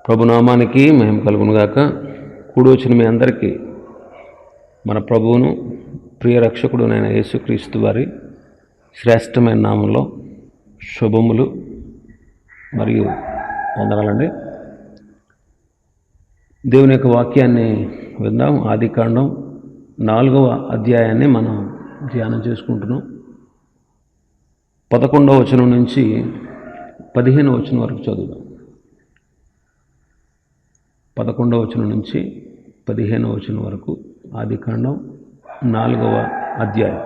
ప్రభునామానికి మహిమ కలుగునుగాక. కూడి వచ్చిన మీ అందరికీ మన ప్రభువును ప్రియ రక్షకుడునైన యేసుక్రీస్తు వారి శ్రేష్టమైన నామంలో శుభములు మరియు వందనాలండి. దేవుని యొక్క వాక్యాన్ని విందాం. ఆదికాండం 4వ అధ్యాయాన్ని మనం ధ్యానం చేసుకుంటున్నాం. 11వ వచనం నుంచి 15వ వచనం వరకు చదువుదాం. 11వ వచనం నుంచి 15వ వచనం వరకు ఆదికాండం 4వ అధ్యాయం.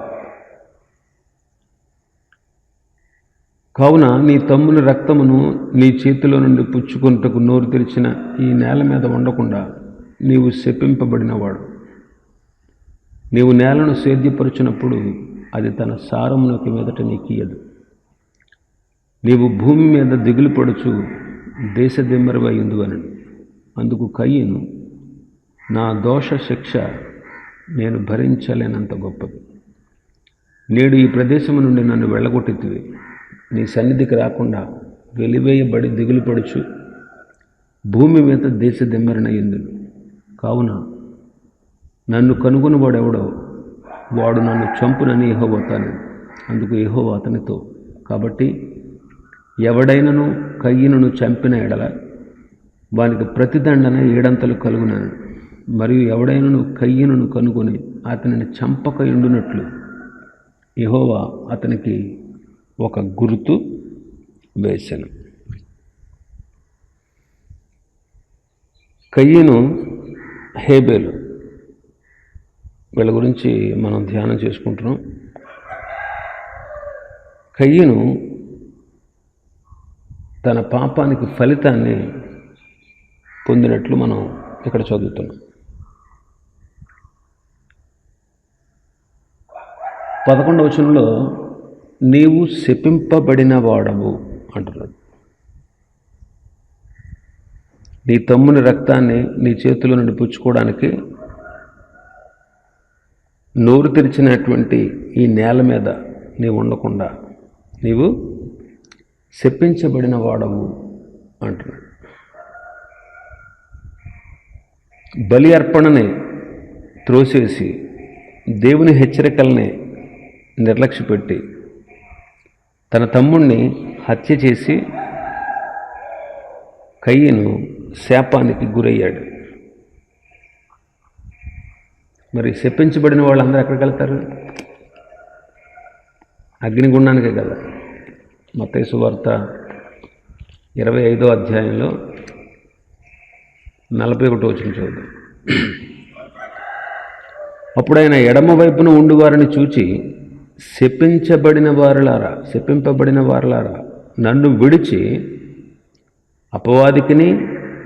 కావున నీ తమ్ముని రక్తమును నీ చేతిలో నుండి పుచ్చుకొనుటకు నోరు తెరిచిన ఈ నేల మీద ఉండకుండా నీవు శపింపబడినవాడు. నీవు నేలను సేద్యపరుచినప్పుడు అది తన సారమునకు మీదట నీకియదు. నీవు భూమి మీద దిగులు పడుచు దేశదిమ్మరివై ఉందువనెను. అందుకు కయీను, నా దోష శిక్ష నేను భరించలేనంత గొప్పది. నేడు ఈ ప్రదేశము నుండి నన్ను వెళ్ళగొట్టితివి. నీ సన్నిధికి రాకుండా వెలివేయబడి దిగులు పడుచు భూమి మీద దేశదిమ్మరినయ్యుందును. కావున నన్ను కనుగొనవాడెవడో వాడు నన్ను చంపునని యెహోవా అతనితో. అందుకు యెహోవా అతనితో, కాబట్టి ఎవడైనను కయీనును చంపిన ఎడల వానికి ప్రతిదండన 7 కలుగునను. మరియు ఎవడైనను కయీనును కనుగొని అతనిని చంపక ఉండునట్లు యెహోవా అతనికి ఒక గుర్తు వేసెను. కయీను, హేబేలు వీళ్ళ గురించి మనం ధ్యానం చేసుకుంటున్నాం. కయీను తన పాపానికి ఫలితాన్ని పొందినట్లు మనం ఇక్కడ చదువుతున్నాం. 11వ వచనంలో నీవు శపింపబడిన వాడవు అంటున్నాడు. నీ తమ్ముని రక్తాన్ని నీ చేతిలో నుండి పుచ్చుకోవడానికి నోరు తెరిచినటువంటి ఈ నేల మీద నీవు ఉండకుండా నీవు శపించబడిన వాడవు అంటున్నాడు. బలి అర్పణని త్రోసేసి దేవుని హెచ్చరికల్ని నిర్లక్ష్యపెట్టి తన తమ్ముణ్ణి హత్య చేసి కయీను శాపానికి గురయ్యాడు. మరి శపించబడిన వాళ్ళందరూ ఎక్కడికి వెళ్తారు? అగ్నిగుండానికే కదా. మత్తయి సువార్త 25వ అధ్యాయంలో 41వ వచనం చూద్దాం. అప్పుడు ఆయన ఎడమ వైపున ఉండి వారిని చూచి, శపింపబడిన వారలారా నన్ను విడిచి అపవాదికిని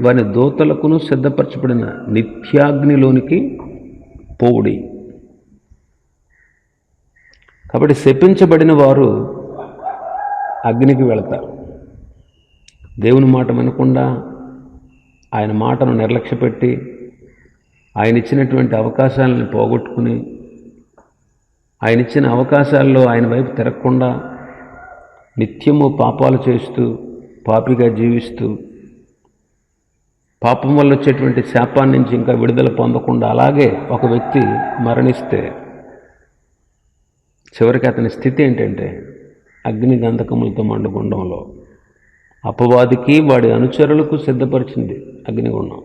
వారి దూతలకును సిద్ధపరచబడిన నిత్యాగ్నిలోనికి పోవుడి. కాబట్టి శపించబడిన వారు అగ్నికి వెళతారు. దేవుని మాట వినకుండా ఆయన మాటను నిర్లక్ష్యపెట్టి ఆయన ఇచ్చినటువంటి అవకాశాలను పోగొట్టుకుని ఆయన ఇచ్చిన అవకాశాల్లో ఆయన వైపు తిరగకుండా నిత్యము పాపాలు చేస్తూ పాపిగా జీవిస్తూ పాపం వల్ల వచ్చేటువంటి శాపాన్ని నుంచి ఇంకా విడుదల పొందకుండా అలాగే ఒక వ్యక్తి మరణిస్తే చివరికి అతని స్థితి ఏంటంటే అగ్ని గంధకములతో మండుగుండంలో అపవాదికి వాడి అనుచరులకు సిద్ధపరిచింది అగ్నిగుండం.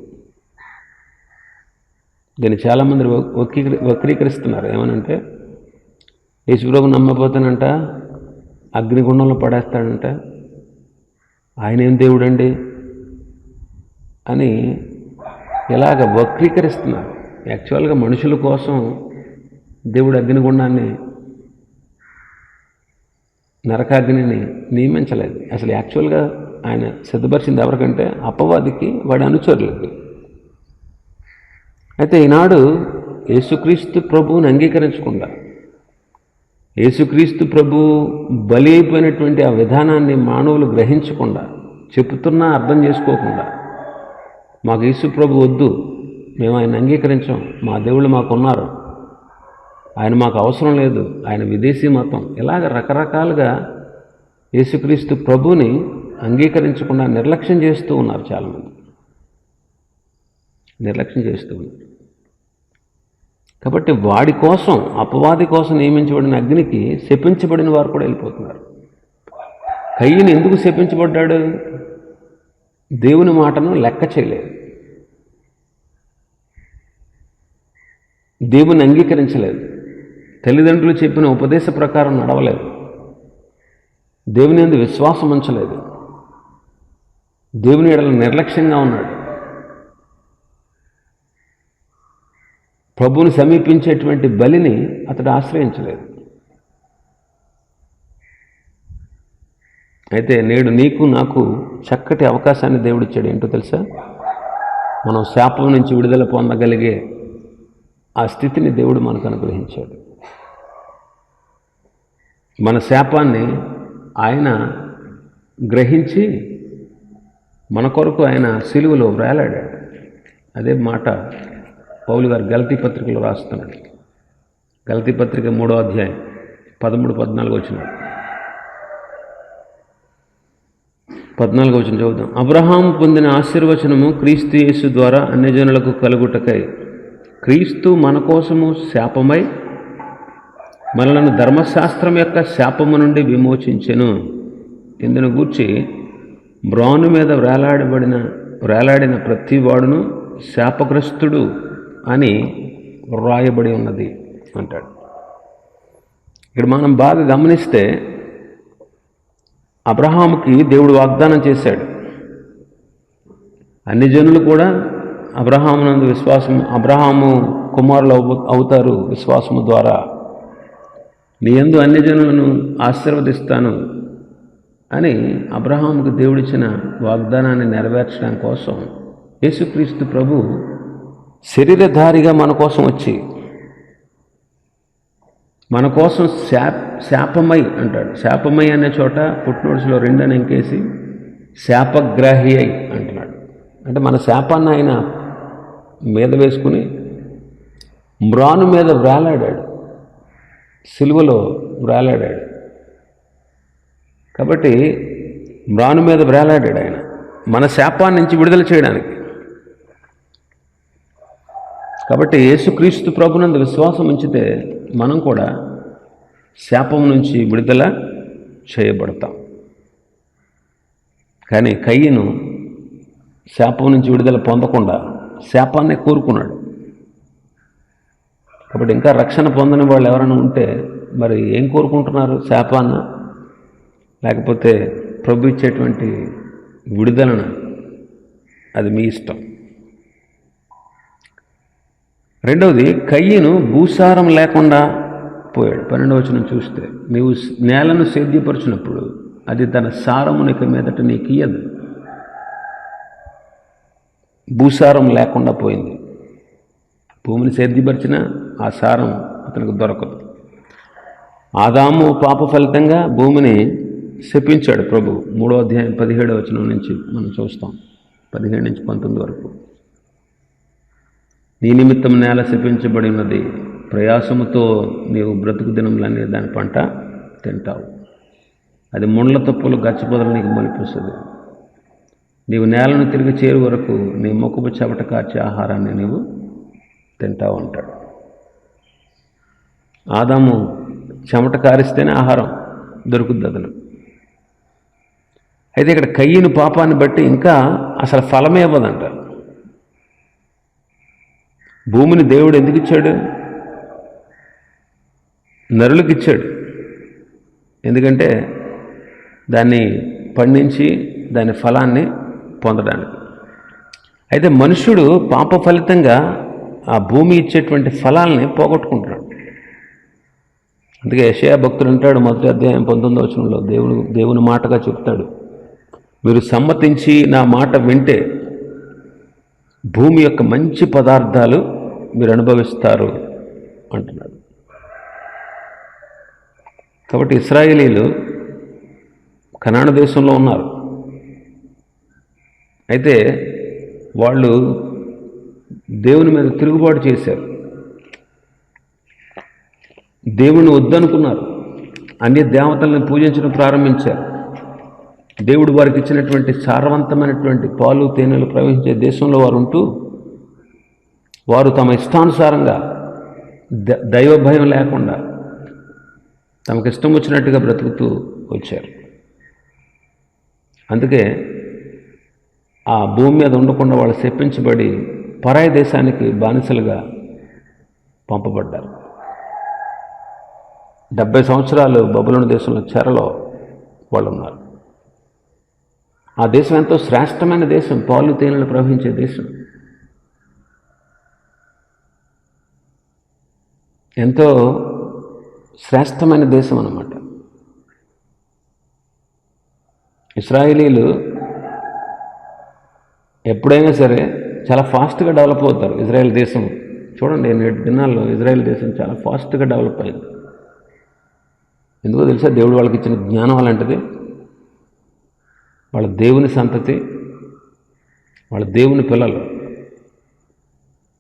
దీన్ని చాలామంది వక్రీకరిస్తున్నారు. ఏమనంటే యేసుప్రభు నమ్మపోతానంట అగ్నిగుండంలో పడేస్తాడంట, ఆయన ఏం దేవుడండి అని ఇలాగ వక్రీకరిస్తున్నారు. యాక్చువల్గా మనుషుల కోసం దేవుడు అగ్నిగుండాన్ని నరకాగ్నిని నియమించలేదు. అసలు యాక్చువల్గా ఆయన సిద్ధపరిచింది ఎవరికంటే అపవాదికి వాడి అనుచరులకి. అయితే ఈనాడు యేసుక్రీస్తు ప్రభువుని అంగీకరించకుండా యేసుక్రీస్తు ప్రభు బలి అయిపోయినటువంటి ఆ విధానాన్ని మానవులు గ్రహించకుండా చెప్తున్నా అర్థం చేసుకోకుండా మాకు యేసు ప్రభు వద్దు, మేము ఆయన అంగీకరించాం, మా దేవుళ్ళు మాకున్నారు, ఆయన మాకు అవసరం లేదు, ఆయన విదేశీ మతం, ఇలాగ రకరకాలుగా యేసుక్రీస్తు ప్రభుని అంగీకరించకుండా నిర్లక్ష్యం చేస్తూ ఉన్నారు చాలామంది. నిర్లక్ష్యం చేస్తూ ఉన్నాడు. కాబట్టి వాడి కోసం, అపవాది కోసం నియమించబడిన అగ్నికి శపించబడిన వారు కూడా వెళ్ళిపోతున్నారు. కయ్యను ఎందుకు శపించబడ్డాడు? దేవుని మాటను లెక్క చేయలేదు, దేవుని అంగీకరించలేదు, తల్లిదండ్రులు చెప్పిన ఉపదేశ ప్రకారం నడవలేదు, దేవుని యందు విశ్వాసం ఉంచలేదు, దేవుని ఎడల నిర్లక్ష్యంగా ఉన్నాడు, ప్రభువుని సమీపించేటువంటి బలిని అతడు ఆశ్రయించలేదు. అయితే నేడు నీకు నాకు చక్కటి అవకాశాన్ని దేవుడిచ్చాడు. ఏంటో తెలుసా? మనం శాపం నుంచి విడుదల పొందగలిగే ఆ స్థితిని దేవుడు మనకు అనుగ్రహించాడు. మన శాపాన్ని ఆయన గ్రహించి మన కొరకు ఆయన సిలువలో వేలాడాడు. అదే మాట పౌలు గారు గలతీ పత్రికలో రాస్తున్నాడు. గలతీ పత్రిక 3వ అధ్యాయం 13-14 వచనాలు. 14వ వచనం చదువుదాం. అబ్రహాము పొందిన ఆశీర్వచనము క్రీస్తు యేసు ద్వారా అన్యజనులకు కలుగుటకై క్రీస్తు మన కోసము శాపమై మనలను ధర్మశాస్త్రం యొక్క శాపము నుండి విమోచించెను. ఇందును గూర్చి మ్రాను మీద వేలాడిన ప్రతి వాడును శాపగ్రస్తుడు అని వ్రాయబడి ఉన్నది అంటాడు. ఇక్కడ మనం బాగా గమనిస్తే అబ్రహాముకి దేవుడు వాగ్దానం చేశాడు. అన్ని జనులు కూడా అబ్రహామునందు విశ్వాసం, అబ్రహాము కుమారులు అవుతారు విశ్వాసము ద్వారా, నీ యందు అన్ని జనులను ఆశీర్వదిస్తాను అని అబ్రహాముకు దేవుడిచ్చిన వాగ్దానాన్ని నెరవేర్చడం కోసం యేసుక్రీస్తు ప్రభు శరీరధారిగా మన కోసం వచ్చి మన కోసం శాపమై అంటాడు. శాపమై అనే చోట పుట్టినోడ్స్లో 2 అని ఇంకేసి శాపగ్రాహి అయి అంటున్నాడు. అంటే మన శాపాన్ని ఆయన మీద వేసుకుని మ్రాను మీద వేలాడాడు, సిలువలో వేలాడాడు. కాబట్టి మ్రాను మీద వేలాడాడు ఆయన మన శాపాన్ని నుంచి విడుదల చేయడానికి. కాబట్టి యేసుక్రీస్తు ప్రభునందు విశ్వాసం ఉంచితే మనం కూడా శాపం నుంచి విడుదల చేయబడతాం. కానీ కయ్యను శాపం నుంచి విడుదల పొందకుండా శాపాన్ని కోరుకున్నాడు. కాబట్టి ఇంకా రక్షణ పొందని వాళ్ళు ఎవరైనా ఉంటే మరి ఏం కోరుకుంటున్నారు? శాపాన్న, లేకపోతే ప్రభు ఇచ్చేటువంటి విడుదలను? అది మీ ఇష్టం. రెండవది, కయ్యను భూసారం లేకుండా పోయాడు. 12వ వచనం చూస్తే, నీవు నేలను సేద్యపరిచినప్పుడు అది తన సారమునిక మీదట నీకు ఇయ్యదు. భూసారం లేకుండా పోయింది. భూమిని సేద్యపరిచిన ఆ సారం అతనికి దొరకదు. ఆదాము పాప ఫలితంగా భూమిని శపించాడు ప్రభు. 3వ అధ్యాయం 17వ వచనం నుంచి మనం చూస్తాం, 17 నుంచి 19 వరకు. నీ నిమిత్తం నేల శపించబడి ఉన్నది, ప్రయాసముతో నీవు బ్రతుకు దినములన్నీ దాని పంట తింటావు. అది ముండ్ల తప్పులు గచ్చపొదలు నీకు మొలిపిస్తుంది. నీవు నేలను తిరిగి చేరు వరకు నీ మొక్కుపు చెమట కార్చే ఆహారాన్ని నీవు తింటావు అంటాడు. ఆదాము చెమట కారిస్తేనే ఆహారం దొరుకుద్ది అతను. అయితే ఇక్కడ కయ్యను పాపాన్ని బట్టి ఇంకా అసలు ఫలమే ఇవ్వదంట. భూమిని దేవుడు ఎందుకు ఇచ్చాడు? నరులకు ఇచ్చాడు. ఎందుకంటే దాన్ని పండించి దాని ఫలాన్ని పొందడానికి. అయితే మనుష్యుడు పాప ఫలితంగా ఆ భూమి ఇచ్చేటువంటి ఫలాల్ని పోగొట్టుకుంటున్నాడు. అందుకే యెషయా భక్తుడు అంటాడు 1వ అధ్యాయం 19వ వచనంలో, దేవుని మాటగా చెప్తాడు, మీరు సమ్మతించి నా మాట వింటే భూమి యొక్క మంచి పదార్థాలు మీరు అనుభవిస్తారు అంటున్నాడు. కాబట్టి ఇశ్రాయేలీలు కనాను దేశంలో ఉన్నారు. అయితే వాళ్ళు దేవుని మీద తిరుగుబాటు చేశారు, దేవుని వద్దనుకున్నారు, అన్య దేవతల్ని పూజించడం ప్రారంభించారు. దేవుడు వారికి ఇచ్చినటువంటి సారవంతమైనటువంటి పాలు తేనెలు ప్రవహించే దేశంలో వారు ఉంటూ వారు తమ ఇష్టానుసారంగా దైవ భయం లేకుండా తమకు ఇష్టం వచ్చినట్టుగా బ్రతుకుతూ వచ్చారు. అందుకే ఆ భూమి మీద ఉండకుండా వాళ్ళు శపించబడి పరాయి దేశానికి బానిసలుగా పంపబడ్డారు. 70 సంవత్సరాలు బబులోను దేశంలో చెరలో వాళ్ళు ఉన్నారు. ఆ దేశం ఎంతో శ్రేష్టమైన దేశం, పాలు తేనెలు ప్రవహించే దేశం, ఎంతో శ్రేష్టమైన దేశం అన్నమాట. ఇశ్రాయేలీలు ఎప్పుడైనా సరే చాలా ఫాస్ట్గా డెవలప్ అవుతారు. ఇజ్రాయెల్ దేశం చూడండి, 7 దినాల్లో ఇజ్రాయెల్ దేశం చాలా ఫాస్ట్గా డెవలప్ అయింది. ఎందుకో తెలుసా? దేవుడు వాళ్ళకి ఇచ్చిన జ్ఞానం అలాంటిది. వాళ్ళ దేవుని సంతతి, వాళ్ళ దేవుని పిల్లలు.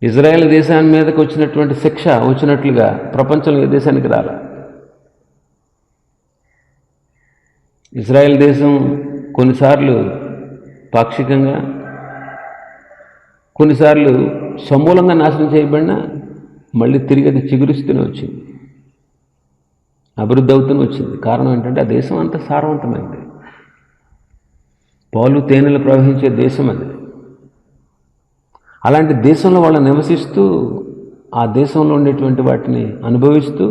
ఇజ్రాయెల్ దేశాన్ని మీదకి వచ్చినటువంటి శిక్ష వచ్చినట్లుగా ప్రపంచంలో ఏ దేశానికి రాలా. ఇజ్రాయెల్ దేశం కొన్నిసార్లు పాక్షికంగా, కొన్నిసార్లు సమూలంగా నాశనం చేయబడినా మళ్ళీ తిరిగి అది చిగురిస్తూనే వచ్చింది, అభివృద్ధి అవుతూనే వచ్చింది. కారణం ఏంటంటే ఆ దేశం అంత సారవంతమైంది, పాలు తేనెలు ప్రవహించే దేశం అది. అలాంటి దేశంలో వాళ్ళు నివసిస్తూ ఆ దేశంలో ఉండేటువంటి వాటిని అనుభవిస్తూ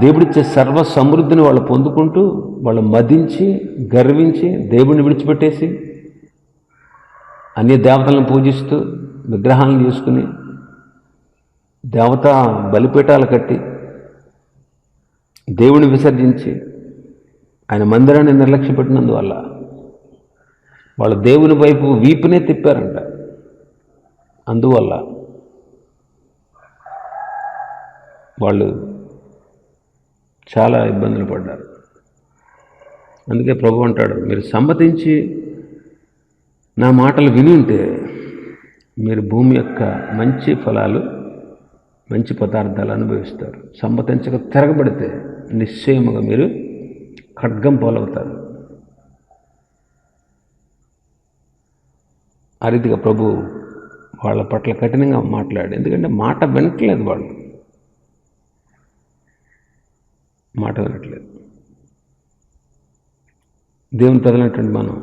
దేవుడిచ్చే సర్వ సమృద్ధిని వాళ్ళు పొందుకుంటూ వాళ్ళు మదించి గర్వించి దేవుడిని విడిచిపెట్టేసి అన్య దేవతలను పూజిస్తూ విగ్రహాలను చేసుకుని దేవతా బలిపీఠాలు కట్టి దేవుని విసర్జించి ఆయన మందిరాన్ని నిర్లక్ష్యపెట్టినందువల్ల వాళ్ళు దేవుని వైపు వీపునే తిప్పారంట. అందువల్ల వాళ్ళు చాలా ఇబ్బందులు పడ్డారు. అందుకే ప్రభు అంటాడు, మీరు సమ్మతించి నా మాటలు విని ఉంటే మీరు భూమి యొక్క మంచి ఫలాలు, మంచి పదార్థాలు అనుభవిస్తారు. సమ్మతించక తిరగబడితే నిశ్చయముగా మీరు ఖడ్గం పాలవుతారు. ఆ రీతిగా ప్రభు వాళ్ళ పట్ల కఠినంగా మాట్లాడు. ఎందుకంటే మాట వినట్లేదు, వాళ్ళు మాట వినట్లేదు. దేవుని ప్రజలైనటువంటి మనం,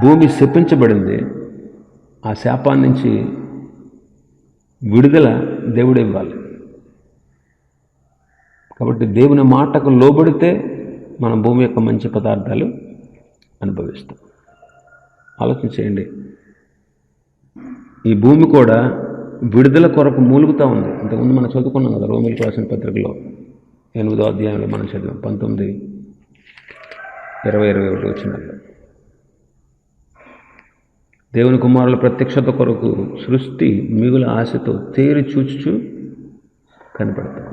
భూమి శపించబడింది, ఆ శాపాన్ని నుంచి విడుదల దేవుడు ఇవ్వాలి. కాబట్టి దేవుని మాటకు లోబడితే మనం భూమి యొక్క మంచి పదార్థాలు అనుభవిస్తాం. ఆలోచించేయండి, ఈ భూమి కూడా విడుదల కొరకు మూలుగుతూ ఉంది. ఇంతకుముందు మనం చదువుకున్నాం కదా, రోమిలకు రాసిన పత్రికలో 8వ అధ్యాయంలో మనం చదివాం, 19, 20, 21 వచనాల్లో. దేవుని కుమారుల ప్రత్యక్షత కొరకు సృష్టి మిగుల ఆశతో తేరి చూచుచు కనపడతాం.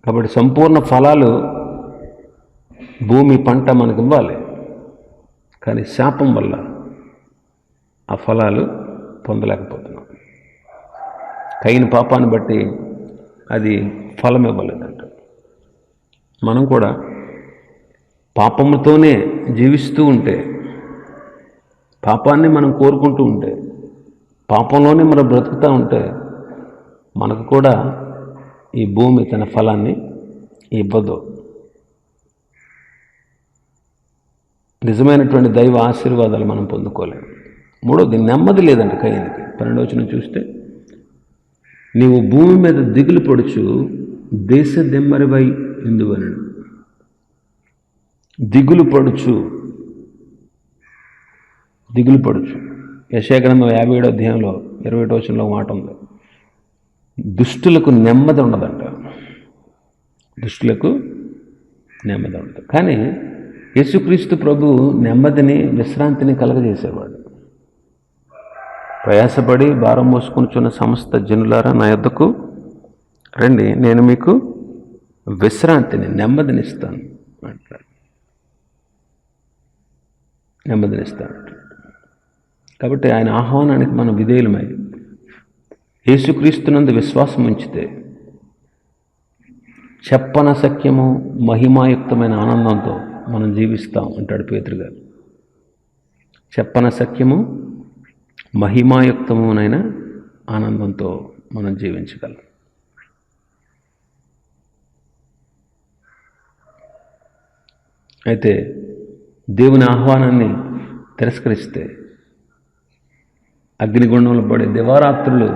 కాబట్టి సంపూర్ణ ఫలాలు భూమి పంట మనకు ఇవ్వాలి, కానీ శాపం వల్ల ఆ ఫలాలు పొందలేకపోతున్నాం. కయీను పాపాన్ని బట్టి అది ఫలం ఇవ్వలేదంట. మనం కూడా పాపముతోనే జీవిస్తూ ఉంటే, పాపాన్ని మనం కోరుకుంటూ ఉంటే, పాపంలోనే మనం బ్రతుకుతూ ఉంటే మనకు కూడా ఈ భూమి తన ఫలాన్ని ఇవ్వదు. నిజమైనటువంటి దైవ ఆశీర్వాదాలు మనం పొందుకోలేము. మూడోది, నెమ్మది లేదంట కయీనుకి. 12వ వచనం చూస్తే, నీవు భూమి మీద దిగులు పడుచు దేశ దెమ్మరివై ఎందువనను. దిగులు పడుచు, దిగులు పడుచు. యెషయా గ్రంథం 57వ అధ్యాయంలో 21వ వచనంలో మాట ఉంది, దుష్టులకు నెమ్మది ఉండదంట. దుష్టులకు నెమ్మది ఉండదు. కానీ యేసుక్రీస్తు ప్రభు నెమ్మదిని, విశ్రాంతిని కలగజేసేవాడు. ప్రయాసపడి భారం మోసుకొనుచున్న సమస్త జనులారా నా యొద్దకు రండి, నేను మీకు విశ్రాంతిని, నెమ్మదిని ఇస్తాను అంటాడు. నెమ్మదిని ఇస్తాను. కాబట్టి ఆయన ఆహ్వానానికి మనం విధేయులమై యేసుక్రీస్తునందు విశ్వాసం ఉంచితే చెప్పనశక్యము మహిమాయుక్తమైన ఆనందంతో మనం జీవిస్తాం అంటాడు పేతురు గారు. చెప్పన సఖ్యము మహిమాయుక్తమునైన ఆనందంతో మనం జీవించగలం. అయితే దేవుని ఆహ్వానాన్ని తిరస్కరిస్తే అగ్నిగుండంలో పడే దివారాత్రులు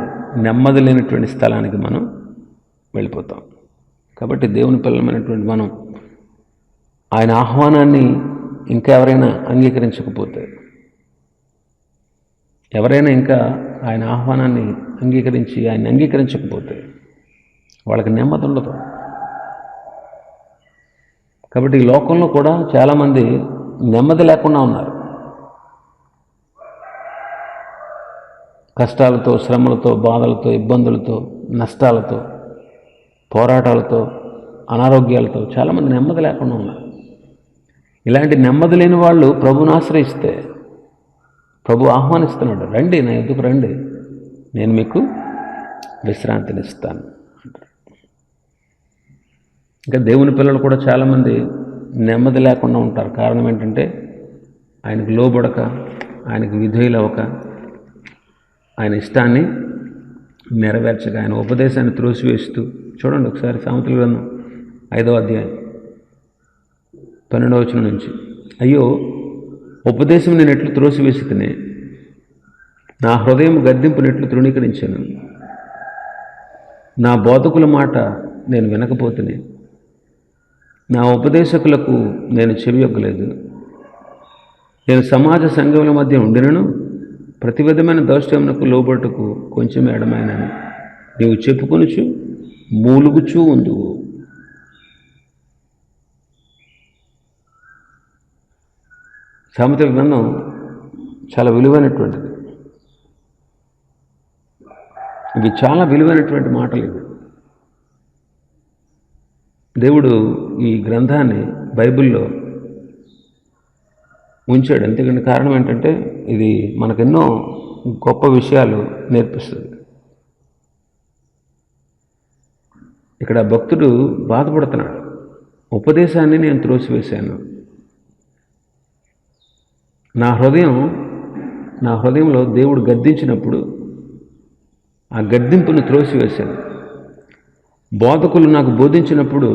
నెమ్మది లేనటువంటి స్థలానికి మనం వెళ్ళిపోతాం. కాబట్టి దేవుని పిల్లలమైనటువంటి మనం ఆయన ఆహ్వానాన్ని ఇంకా ఎవరైనా అంగీకరించకపోతే, ఎవరైనా ఇంకా ఆయన ఆహ్వానాన్ని ఆయన అంగీకరించకపోతే వాళ్ళకి నెమ్మది ఉండదు. కాబట్టి ఈ లోకంలో కూడా చాలామంది నెమ్మది లేకుండా ఉన్నారు. కష్టాలతో, శ్రమలతో, బాధలతో, ఇబ్బందులతో, నష్టాలతో, పోరాటాలతో, అనారోగ్యాలతో చాలామంది నెమ్మది లేకుండా ఉన్నారు. ఇలాంటి నెమ్మది లేని వాళ్ళు ప్రభువుని ఆశ్రయిస్తే ప్రభు ఆహ్వానిస్తున్నాడు, రండి నా ఎదుకు రండి, నేను మీకు విశ్రాంతినిస్తాను అంటారు. ఇంకా దేవుని పిల్లలు కూడా చాలామంది నెమ్మది లేకుండా ఉంటారు. కారణం ఏంటంటే ఆయనకు లోబడక, ఆయనకు విధేయులవ్వక, ఆయన ఇష్టాన్ని నెరవేర్చక, ఆయన ఉపదేశాన్ని త్రోసివేస్తూ. చూడండి ఒకసారి సామెతల గ్రంథం 5వ అధ్యాయం 12వ వచనం నుంచి, అయ్యో ఉపదేశం నేను ఎట్లు త్రోసివేసి తినే, నా హృదయం గద్దింపునెట్లు తృణీకరించాను, నా బోధకుల మాట నేను వినకపోతేనే, నా ఉపదేశకులకు నేను చెవియొగ్గలేదు, నేను సమాజ సంఘముల మధ్య ఉండినను ప్రతి విధమైన దౌష్ట్యమునకు లోబట్టుకు కొంచెం ఎడమైనని నీవు చెప్పుకొనుచు మూలుగుచూ ఉందువు. సామెతల గ్రంథం చాలా విలువైనటువంటిది. ఇవి చాలా విలువైనటువంటి మాటలు. ఇవి దేవుడు ఈ గ్రంథాన్ని బైబిల్లో ఉంచాడు. ఎందుకంటే కారణం ఏంటంటే ఇది మనకెన్నో గొప్ప విషయాలు నేర్పిస్తుంది. ఇక్కడ భక్తుడు బాధపడుతున్నాడు, ఉపదేశాన్ని నేను త్రోసివేశాను, నా హృదయంలో దేవుడు గద్దించినప్పుడు ఆ గద్దింపును త్రోసివేశాను. బోధకులు నాకు బోధించినప్పుడు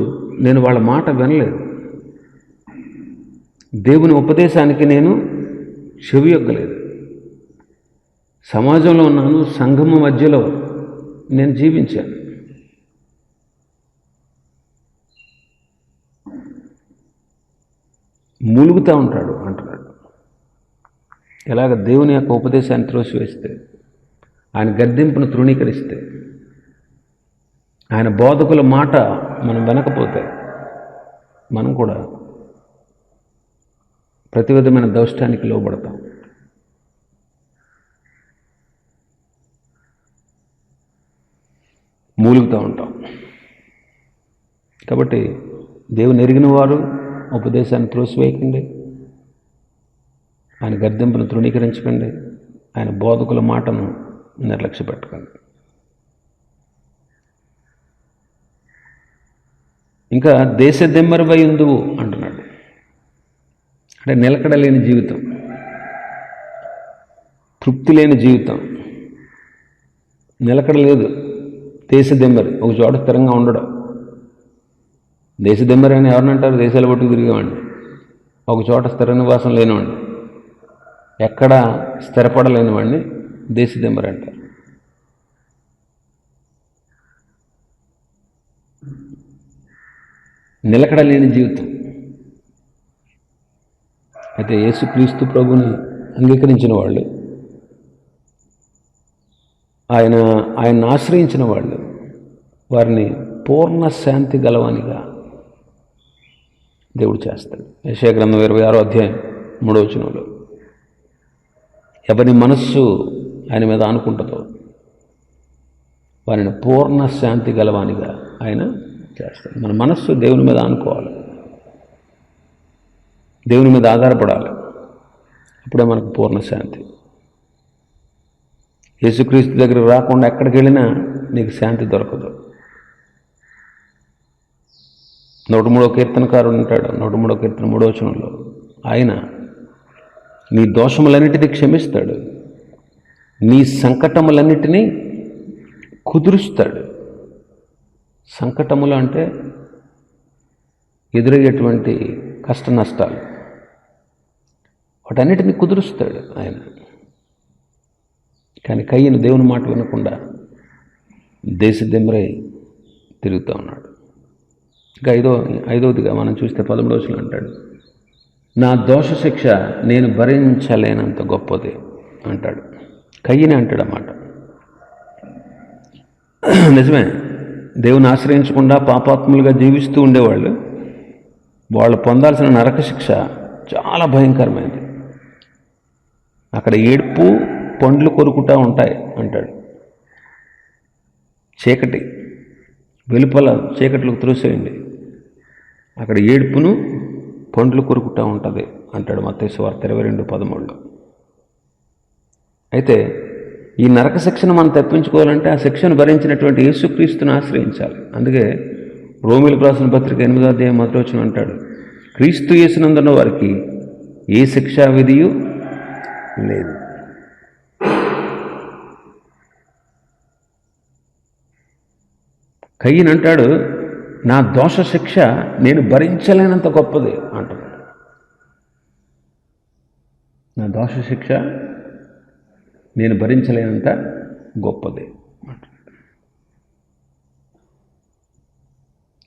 నేను వాళ్ళ మాట వినలేదు. దేవుని ఉపదేశానికి నేను చెవియొగ్గలేదు. సమాజంలో ఉన్నాను, సంఘము మధ్యలో నేను జీవించాను. మూలుగుతూ ఉంటాడు అంటున్నాడు. ఎలాగ దేవుని యొక్క ఉపదేశాన్ని త్రోసివేస్తే, ఆయన గద్దింపును తృణీకరిస్తే, ఆయన బోధకుల మాట మనం వినకపోతే మనం కూడా ప్రతి విధమైన దౌష్టానికి లోబడతాం. మూలుగుతూ ఉంటాం. కాబట్టి దేవుని ఎరిగిన వారు ఉపదేశాన్ని త్రోసివేయకండి, ఆయన గద్దింపును తృణీకరించకండి, ఆయన బోధకుల మాటను నిర్లక్ష్య పెట్టకండి. ఇంకా దేశదెమ్మరివై ఉందువు అంటున్నాడు. అంటే నిలకడలేని జీవితం, తృప్తి లేని జీవితం, నిలకడ లేదు. దేశదెమ్మరి, ఒక చోట స్థిరంగా ఉండడం. దేశదెమ్మరి అని ఎవరినంటారు? దేశాల పట్టుకు తిరిగేవాడిని, ఒక చోట స్థిర నివాసం లేనివాడిని, ఎక్కడ స్థిరపడలేనివాడిని దేశదెమ్మరి అంటారు. నిలకడలేని జీవితం. అయితే యేసుక్రీస్తు ప్రభుని అంగీకరించిన వాళ్ళు, ఆయన్ని ఆశ్రయించిన వాళ్ళు, వారిని పూర్ణ శాంతి గలవానిగా దేవుడు చేస్తాడు. యెషయా గ్రంథం 26వ అధ్యాయం 3వ వచనంలో, ఎవరి మనస్సు ఆయన మీద ఆనుకుంటుందో వారిని పూర్ణ శాంతి గలవానిగా ఆయన చేస్తాడు. మన మనస్సు దేవుని మీద ఆనుకోవాలి, దేవుని మీద ఆధారపడాలి. అప్పుడే మనకు పూర్ణ శాంతి. యేసుక్రీస్తు దగ్గర రాకుండా ఎక్కడికి వెళ్ళినా నీకు శాంతి దొరకదు. 103వ కీర్తనకారుడు ఉంటాడు, 103వ కీర్తన 3వ వచనంలో, ఆయన నీ దోషములన్నిటినీ క్షమిస్తాడు, నీ సంకటములన్నిటినీ కుదురుస్తాడు. సంకటములు అంటే ఎదురయ్యేటువంటి కష్ట నష్టాలు, వాటన్నిటిని కుదురుస్తాడు ఆయన. కానీ కయ్యను దేవుని మాట వినకుండా దేశదిమ్మరై తిరుగుతూ ఉన్నాడు. ఇంకా ఐదవదిగా మనం చూస్తే 13వ వచనం అంటాడు, నా దోష శిక్ష నేను భరించలేనంత గొప్పది అంటాడు. కయ్యనే అంటాడు అన్నమాట. నిజమే, దేవుని ఆశ్రయించకుండా పాపాత్ములుగా జీవిస్తూ ఉండేవాళ్ళు, వాళ్ళు పొందాల్సిన నరక శిక్ష చాలా భయంకరమైనది. అక్కడ ఏడుపు పండ్లు కొరుకుతూ ఉంటాయి అంటాడు. చీకటి, వెలుపల చీకట్లకు త్రోసేయండి, అక్కడ ఏడుపును పండ్లు కొరుకుతూ ఉంటుంది అంటాడు మత్తయి సువార్త 22:13. అయితే ఈ నరక శిక్షను మనం తప్పించుకోవాలంటే ఆ శిక్షను భరించినటువంటి యేసుక్రీస్తును ఆశ్రయించాలి. అందుకే రోమీయులకు రాసిన పత్రిక 8వ అధ్యాయం 1వ వచనం అంటాడు, క్రీస్తు యేసునందున్న వారికి ఏ శిక్షా విధియు లేదు. కయ్యను అంటాడు, నా దోష శిక్ష నేను భరించలేనంత గొప్పది అంటున్నాడు. నా దోష శిక్ష నేను భరించలేనంత గొప్పది అంటున్నాడు.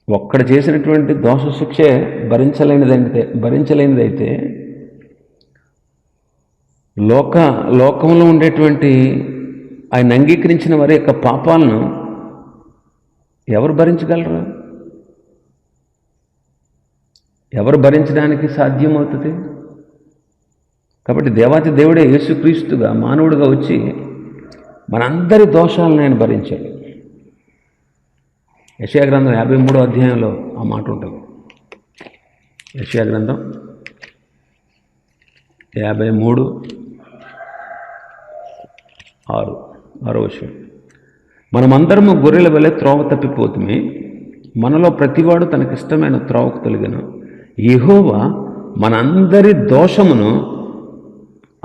ఒక్కడ చేసినటువంటి దోష శిక్షే భరించలేనిదైతే లోకంలో ఉండేటువంటి ఆయన అంగీకరించిన వారి యొక్క పాపాలను ఎవరు భరించగలరు? ఎవరు భరించడానికి సాధ్యమవుతుంది? కాబట్టి దేవాతి దేవుడే యేసుక్రీస్తుగా మానవుడిగా వచ్చి మనందరి దోషాలను ఆయన భరించాడు. యెషయా గ్రంథం 53వ అధ్యాయంలో ఆ మాట ఉంటుంది. యెషయా గ్రంథం 53:6 విషయం, మనమందరము గొర్రెల వలె త్రోవ తప్పిపోతుమే, మనలో ప్రతివాడు తనకిష్టమైన త్రోవకు తొలగను, యెహోవా మనందరి దోషమును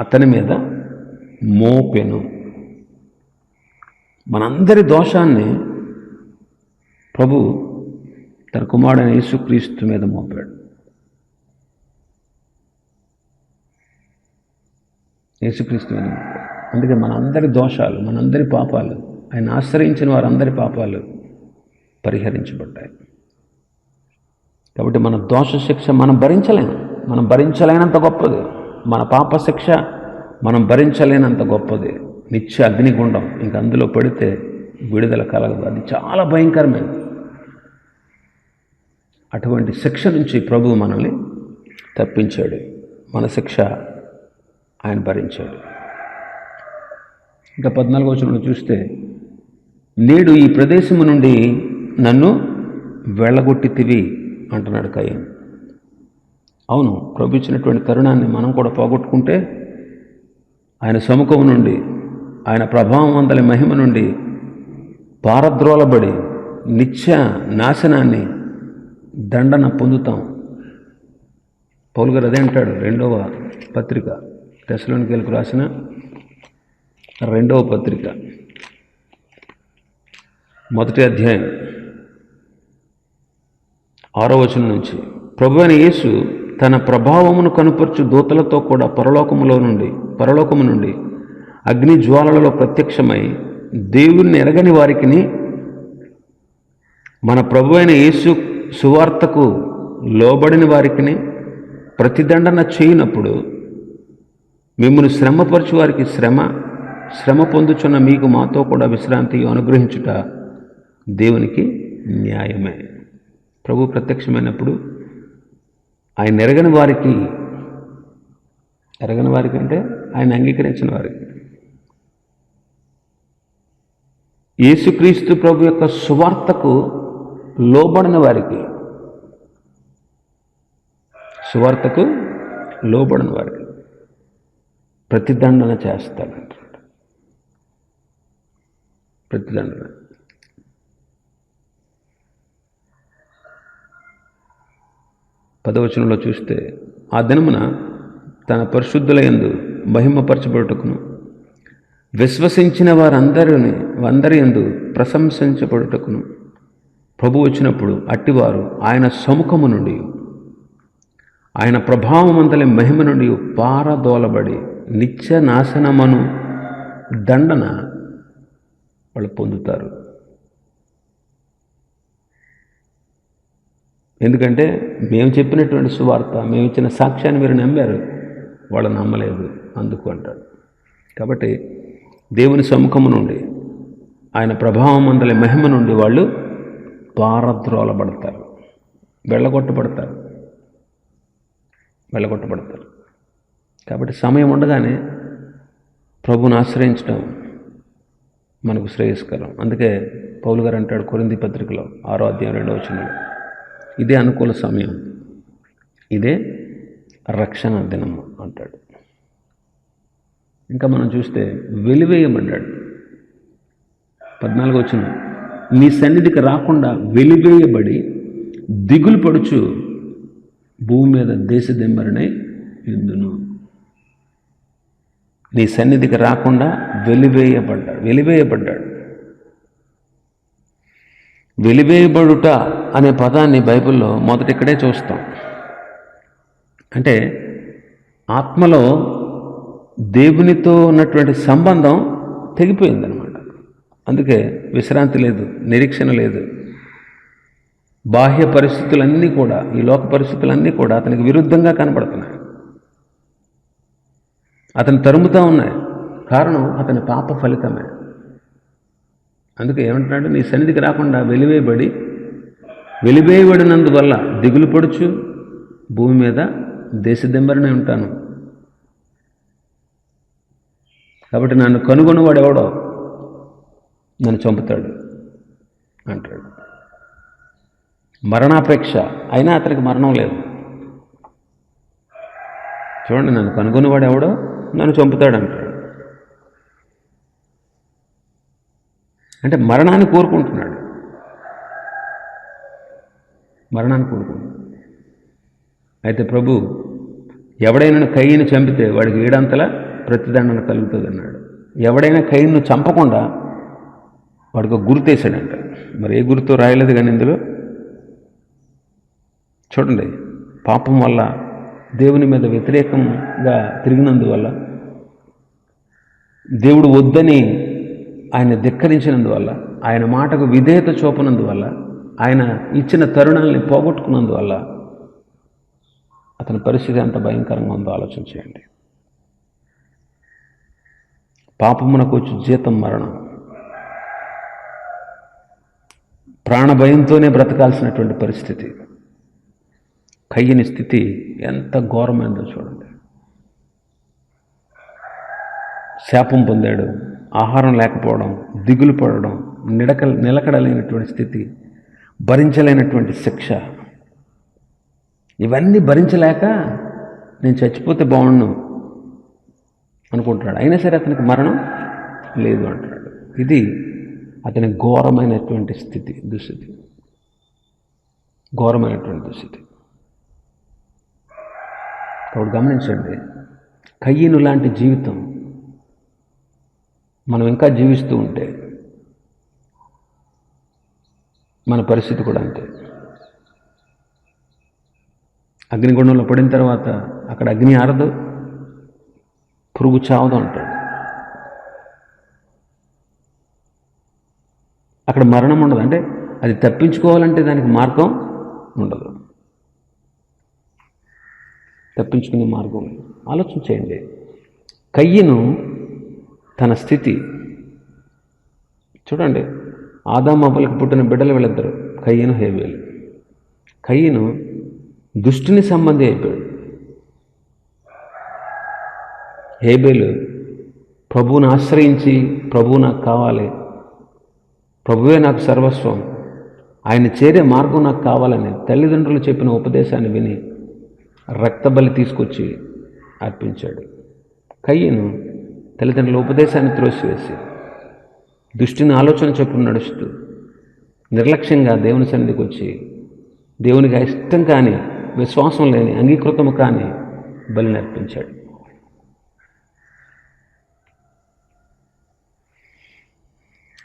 అతని మీద మోపెను. మనందరి దోషాన్ని ప్రభు తన కుమారుడైన యేసుక్రీస్తు మీద మోపాడు. యేసుక్రీస్తు మీద మోపాడు. అందుకే మనందరి దోషాలు, మనందరి పాపాలు, ఆయన ఆశ్రయించిన వారందరి పాపాలు పరిహరించబడ్డాయి. కాబట్టి మన దోష శిక్ష మనం భరించలేనంత గొప్పది. మన పాప శిక్ష మనం భరించలేనంత గొప్పది. నిత్య అగ్నిగుండం, ఇంక అందులో పడితే విడుదల కలగదు. అది చాలా భయంకరమైనది. అటువంటి శిక్ష నుంచి ప్రభువు మనల్ని తప్పించాడు. మన శిక్ష ఆయన భరించాడు. ఇంకా 14వ వచనంలో చూస్తే, నేడు ఈ ప్రదేశము నుండి నన్ను వెళ్ళగొట్టితివి అంటున్నాడు కయ్యను. అవును, ప్రభు ఇచ్చినటువంటి తరుణాన్ని మనం కూడా పోగొట్టుకుంటే ఆయన సముఖం నుండి, ఆయన ప్రభావం అందలి మహిమ నుండి పారద్రోలబడి నిత్య నాశనాన్ని, దండన పొందుతాం. పౌలు గారు అదే అంటాడు 2వ పత్రిక, తెస్సలోనికీయులకు రాసిన 2వ పత్రిక 1వ అధ్యాయం 6వ వచనం నుంచి, ప్రభువైన యేసు తన ప్రభావమును కనుపర్చు దూతలతో కూడా పరలోకము నుండి అగ్ని జ్వాలలలో ప్రత్యక్షమై దేవుణ్ణి ఎరగని వారికిని మన ప్రభువైన యేసు సువార్తకు లోబడిన వారికిని ప్రతిదండన చేయనప్పుడు మిమ్మల్ని శ్రమపరచు వారికి శ్రమ పొందుచున్న మీకు మాతో కూడా విశ్రాంతి అనుగ్రహించుట దేవునికి న్యాయమే. ప్రభు ప్రత్యక్షమైనప్పుడు ఆయన ఎరగని వారికి అంటే ఆయన అంగీకరించిన వారికి, యేసుక్రీస్తు ప్రభు యొక్క సువార్తకు లోబడిన వారికి ప్రతిదండన చేస్తాడంట. ప్రతిదండన. పదవచనంలో చూస్తే, ఆ దినమున తన పరిశుద్ధుల యందు మహిమపరచబడుటకును విశ్వసించిన వారందరి యందు ప్రశంసించబడుటకును ప్రభు వచ్చినప్పుడు అట్టివారు ఆయన సముఖము నుండి ఆయన ప్రభావమంతలి మహిమ నుండి పారదోలబడి నిత్య నాశనమను దండన వాళ్ళు పొందుతారు. ఎందుకంటే మేము చెప్పినటువంటి సువార్త, మేము ఇచ్చిన సాక్ష్యాన్ని మీరు నమ్మారు, వాళ్ళు నమ్మలేదు అందుకు అంటాడు. కాబట్టి దేవుని సముఖము నుండి ఆయన ప్రభావం అందలి మహిమ నుండి వాళ్ళు పారద్రోలబడతారు, వెళ్ళగొట్టబడతారు. కాబట్టి సమయం ఉండగానే ప్రభువుని ఆశ్రయించడం మనకు శ్రేయస్కరం. అందుకే పౌలు గారు అంటాడు కొరింథీ పత్రికలో 6వ అధ్యాయం 2వ వచనంలో, ఇదే అనుకూల సమయం, ఇదే రక్షణ దినము అంటాడు. ఇంకా మనం చూస్తే వెలివేయబడ్డాడు. 14వ వచనం, నీ సన్నిధికి రాకుండా వెలివేయబడి దిగులు పడుచు భూమి మీద దేశదిమ్మరినై యుందును. నీ సన్నిధికి రాకుండా వెలివేయబడ్డాడు. వెలివేయబడుట అనే పదాన్ని బైబిల్లో మొదట ఇక్కడే చూస్తాం. అంటే ఆత్మలో దేవునితో ఉన్నటువంటి సంబంధం తెగిపోయిందనమాట. అందుకే విశ్రాంతి లేదు, నిరీక్షణ లేదు. బాహ్య పరిస్థితులన్నీ కూడా, ఈ లోక పరిస్థితులన్నీ కూడా అతనికి విరుద్ధంగా కనబడుతున్నాయి, అతను తరుముతూ ఉన్నాయి. కారణం అతని పాప ఫలితమే. అందుకే ఏమంటున్నాడు, నీ సన్నిధికి రాకుండా వెలివేయబడినందువల్ల దిగులు పడుచు భూమి మీద దేశదిమ్మరినే ఉంటాను. కాబట్టి నన్ను కనుగొన్నవాడు ఎవడో నన్ను చంపుతాడు అంటాడు. మరణాపేక్ష అయినా అతనికి మరణం లేదు. చూడండి, నన్ను కనుగొన్నవాడు ఎవడో నన్ను చంపుతాడు అంటాడు. అంటే మరణాన్ని కోరుకుంటున్నాడు. అయితే ప్రభు ఎవడైనా కయ్యను చంపితే వాడికి 7 అంతలా ప్రతిదండన కలుగుతుంది అన్నాడు. ఎవడైనా కయ్యను చంపకుండా వాడికి ఒక గుర్తేసాడంట. మరి ఏ గుర్తు రాయలేదు కానీ ఇందులో చూడండి, పాపం వల్ల దేవుని మీద వ్యతిరేకంగా తిరిగినందువల్ల, దేవుడు వద్దని ఆయన ధిక్కరించినందువల్ల, ఆయన మాటకు విధేయత చూపనందువల్ల, ఆయన ఇచ్చిన తరుణాలని పోగొట్టుకున్నందువల్ల అతని పరిస్థితి ఎంత భయంకరంగా ఉందో ఆలోచన చేయండి. పాపమునకు వచ్చి జీతం మరణం. ప్రాణభయంతోనే బ్రతకాల్సినటువంటి పరిస్థితి. కయ్యని స్థితి ఎంత ఘోరమైందో చూడండి. శాపం పొందాడు, ఆహారం లేకపోవడం, దిగులు పడడం, నిలకడలేనటువంటి స్థితి, భరించలేనటువంటి శిక్ష, ఇవన్నీ భరించలేక నేను చచ్చిపోతే బాగుండు అనుకుంటున్నాడు. అయినా సరే అతనికి మరణం లేదు అంటున్నాడు. ఇది అతని ఘోరమైనటువంటి దుస్థితి. కాబట్టి గమనించండి, కయ్యను లాంటి జీవితం మనం ఇంకా జీవిస్తూ ఉంటే మన పరిస్థితి కూడా అంతే. అగ్నిగుండంలో పడిన తర్వాత అక్కడ అగ్ని ఆరదు, పురుగు చావదు అంటాడు. అక్కడ మరణం ఉండదు. అంటే అది తప్పించుకోవాలంటే దానికి మార్గం ఉండదు, తప్పించుకునే మార్గం. ఆలోచన చేయండి, కయ్యను తన స్థితి చూడండి. ఆదాము అవ్వలకు పుట్టిన బిడ్డలు వీళ్ళిద్దరు, కయ్యను హేబేలు. కయ్యను దుష్టుని సంబంధి అయిపోయాడు. హేబేలు ప్రభువుని ఆశ్రయించి, ప్రభువు నాకు కావాలి, ప్రభువే నాకు సర్వస్వం, ఆయన చేరే మార్గం నాకు కావాలని తల్లిదండ్రులు చెప్పిన ఉపదేశాన్ని విని రక్తబలి తీసుకొచ్చి అర్పించాడు. కయ్యను తల్లిదండ్రుల ఉపదేశాన్ని త్రోసివేసి దుష్టిని ఆలోచన చొప్పున నడుస్తూ నిర్లక్ష్యంగా దేవుని సన్నిధికి వచ్చి దేవునికి ఇష్టం కాని, విశ్వాసం లేని, అంగీకృతము కాని బలిని అర్పించాడు.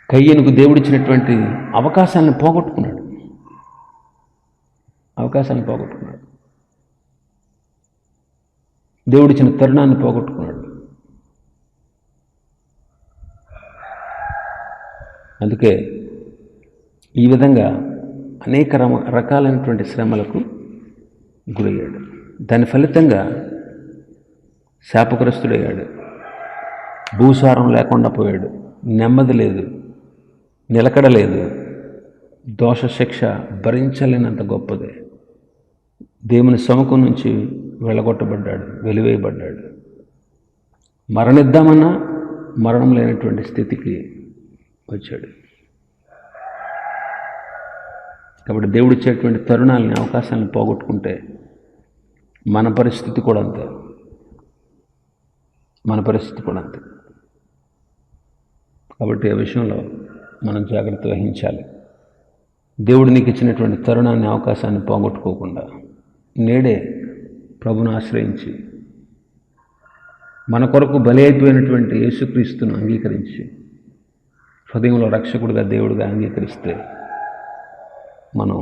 కయ్యనుకు దేవుడిచ్చినటువంటి అవకాశాలను పోగొట్టుకున్నాడు. దేవుడిచ్చిన తరుణాన్ని పోగొట్టుకున్నాడు. అందుకే ఈ విధంగా అనేక రకాలైనటువంటి శ్రమలకు గురయ్యాడు. దాని ఫలితంగా శాపగ్రస్తుడయ్యాడు. భూసారం లేకుండా పోయాడు. నెమ్మది లేదు, నిలకడ లేదు. దోష శిక్ష భరించలేనంత గొప్పదే. దేవుని సముఖం నుంచి వెళ్ళగొట్టబడ్డాడు, వెలివేయబడ్డాడు. మరణిద్దామన్నా మరణం లేనటువంటి స్థితికి వచ్చాడు. కాబట్టి దేవుడు ఇచ్చేటువంటి తరుణాలని, అవకాశాలను పోగొట్టుకుంటే మన పరిస్థితి కూడా అంతే. కాబట్టి ఆ విషయంలో మనం జాగ్రత్త వహించాలి. దేవుడు నీకు ఇచ్చినటువంటి తరుణాన్ని, అవకాశాన్ని పోగొట్టుకోకుండా నేడే ప్రభుని ఆశ్రయించి మన కొరకు బలి అయిపోయినటువంటి యేసుక్రీస్తును అంగీకరించి హృదయంలో రక్షకుడిగా దేవుడిగా అంగీకరిస్తే మనం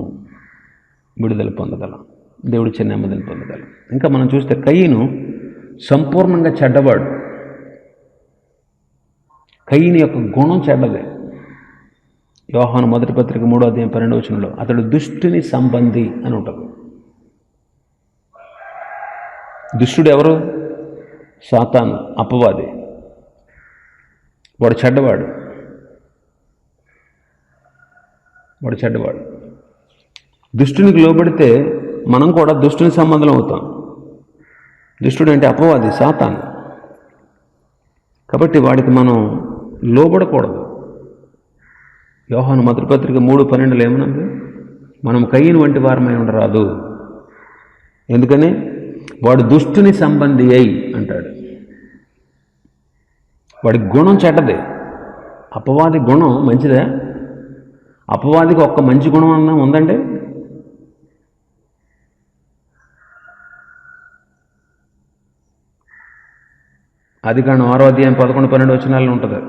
విడుదల పొందగలం, దేవుడిచ్చే నెమ్మదిని పొందగలం. ఇంకా మనం చూస్తే కయ్యను సంపూర్ణంగా చెడ్డవాడు. కయ్యని యొక్క గుణం చెడ్డదే. యోహాను మొదటి పత్రిక 3:12 అతడు దుష్టుని సంబంధి అని ఉంటుంది. దుష్టుడు ఎవరు? సాతాను, అపవాది. వాడు చెడ్డవాడు. దుష్టునికి లోబడితే మనం కూడా దుష్టుని సంబంధం అవుతాం. దుష్టుడు అంటే అపవాది, సాతాను. కాబట్టి వాడికి మనం లోబడకూడదు. యోహాను మొదటి పత్రిక 3:12 ఏమన్నది? మనం కయ్యను వంటి వారమై ఉండరాదు. ఎందుకని? వాడు దుష్టుని సంబంధి అయి అంటాడు. వాడి గుణం చెడ్డదే. అపవాది గుణం మంచిదే? అపవాదికి ఒక్క మంచి గుణం అన్నా ఉందండి? ఆదికాండం 6:11-12 ఉంటుంది.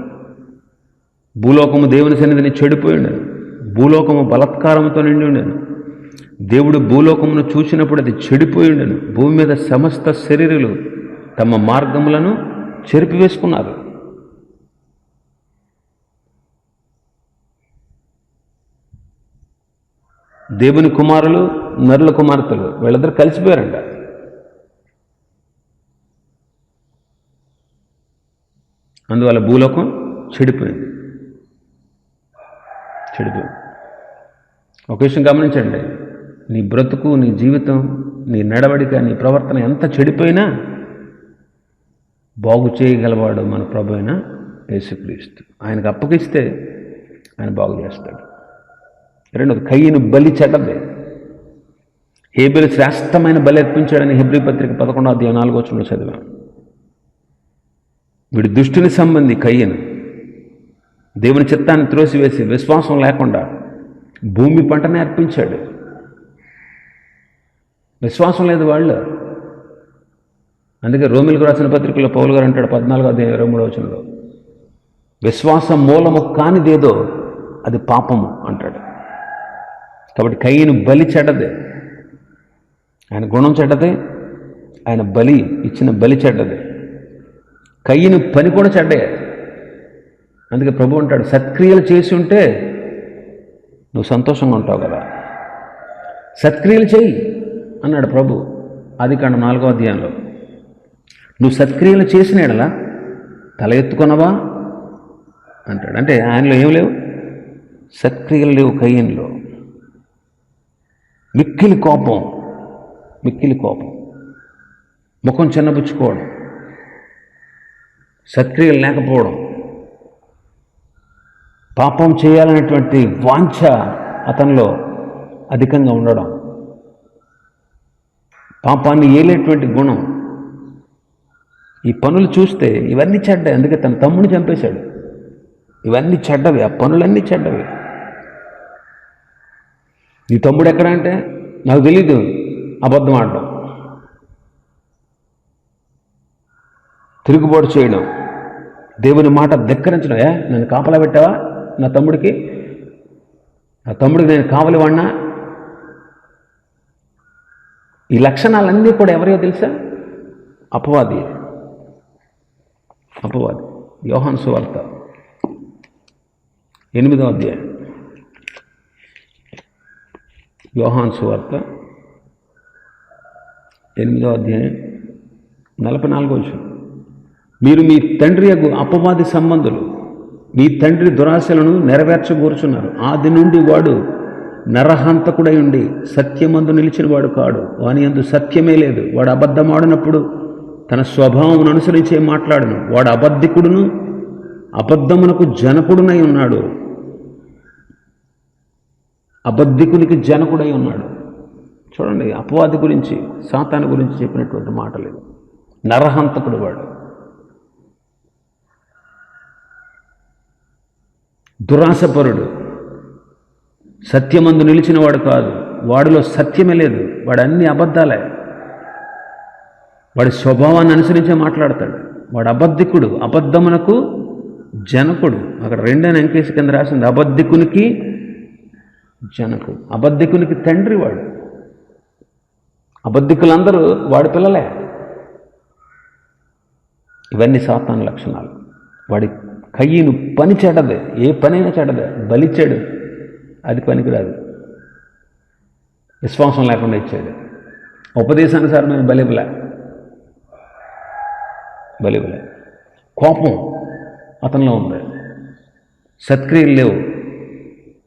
భూలోకము దేవుని సన్నిధిని చెడిపోయి ఉండేను, భూలోకము బలత్కారంతో నిండి ఉండేను. దేవుడు భూలోకమును చూసినప్పుడు అది చెడిపోయి ఉండేను. భూమి మీద సమస్త శరీరులు తమ మార్గములను చెరిపివేసుకున్నారు. దేవుని కుమారులు, నరుల కుమార్తెలు వీళ్ళిద్దరు కలిసిపోయారంట. అందువల్ల భూలోకం చెడిపోయింది. ఒక విషయం గమనించండి, నీ బ్రతుకు, నీ జీవితం, నీ నడవడిక, నీ ప్రవర్తన ఎంత చెడిపోయినా బాగు చేయగలవాడు మన ప్రభు అయిన యేసుక్రీస్తు. ఆయనకు అప్పగిస్తే ఆయన బాగు చేస్తాడు. రెండోది, కయ్యను బలి చెడ్డదే. హేబెలు శ్రేష్టమైన బలి అర్పించాడని హెబ్రీ పత్రిక 11:4 చదివాం. వీడు దుష్టుని సంబంధి కయ్యను. దేవుని చిత్తాన్ని త్రోసివేసి విశ్వాసం లేకుండా భూమి పంటనే అర్పించాడు. విశ్వాసం లేదు వాళ్ళు. అందుకే రోమిలకు రాసిన పత్రికలో పౌలు గారు అంటాడు 14:23 విశ్వాసం మూలము కానిదేదో అది పాపము అంటాడు. కాబట్టి కయ్యను బలి చెడ్డదే. ఆయన గుణం చెడ్డదే, ఆయన బలి ఇచ్చిన బలి చెడ్డదే. కయ్యను పని కూడా చెడ్డే. అందుకే ప్రభు అంటాడు, సత్క్రియలు చేసి ఉంటే నువ్వు సంతోషంగా ఉంటావు కదా, సత్క్రియలు చేయి అన్నాడు ప్రభు ఆదికాండం 4:వ నువ్వు సత్క్రియలు చేసిన ఎడలా తల ఎత్తుకొనవా అంటాడు. అంటే ఆయనలో ఏం లేవు? సత్క్రియలు లేవు కయ్యనులో. మిక్కిలి కోపం, ముఖం చిన్నబుచ్చుకోవడం, సత్క్రియలు లేకపోవడం, పాపం చేయాలనేటువంటి వాంఛ అతనిలో అధికంగా ఉండడం, పాపాన్ని ఏలేటువంటి గుణం. ఈ పనులు చూస్తే ఇవన్నీ చెడ్డవి. అందుకే తన తమ్ముడిని చంపేశాడు. ఇవన్నీ చెడ్డవి, ఆ పనులన్నీ చెడ్డవి. నీ తమ్ముడు ఎక్కడ అంటే నాకు తెలీదు, అబద్ధం ఆడడం. తిరుగుబాటు చేయడం, దేవుని మాట ధిక్కరించడం. నన్ను కాపలా పెట్టావా, నా తమ్ముడికి నేను కావలి వాడినా? ఈ లక్షణాలన్నీ కూడా ఎవరియో తెలుసా? అపవాది. యోహాను సువార్త 8వ అధ్యాయం. యోహాను సువార్త 8వ అధ్యాయం 44వ వచనం. మీరు మీ తండ్రి యొక్క అపవాది సంబంధులు, మీ తండ్రి దురాశలను నెరవేర్చగోరుచున్నారు. ఆది నుండి వాడు నరహంతకుడై ఉండి సత్యమందు నిలిచిన వాడు కాడు, వాని యందు సత్యమే లేదు. వాడు అబద్ధమాడినప్పుడు తన స్వభావం అనుసరించే మాట్లాడును. వాడు అబద్ధికుడును అబద్ధమునకు జనకుడునై ఉన్నాడు. అబద్ధికునికి జనకుడై ఉన్నాడు. చూడండి, అపవాది గురించి, సాతాను గురించి చెప్పినటువంటి మాటలు. నరహంతకుడు వాడు, దురాశపరుడు, సత్యమందు నిలిచిన వాడు కాదు, వాడిలో సత్యమే లేదు. వాడు అన్ని అబద్ధాలే. వాడి స్వభావాన్ని అనుసరించే మాట్లాడతాడు. వాడు అబద్ధికుడు, అబద్ధమునకు జనకుడు. అక్కడ 2 అంకెస్ కింద రాసింది, అబద్ధికునికి జనకుడు. అబద్ధికునికి తండ్రి వాడు. అబద్ధికులందరూ వాడి పిల్లలే. ఇవన్నీ సాతాను లక్షణాలు. వాడి కయ్యను పని చెడ్డదే, ఏ పనైనా చెడ్డదే. బలిచ్చాడు, అది పనికిరాదు. విశ్వాసం లేకుండా ఇచ్చాడు. ఉపదేశానుసారమైన బలివలే. కోపం అతనిలో ఉంది, సత్క్రియలు లేవు,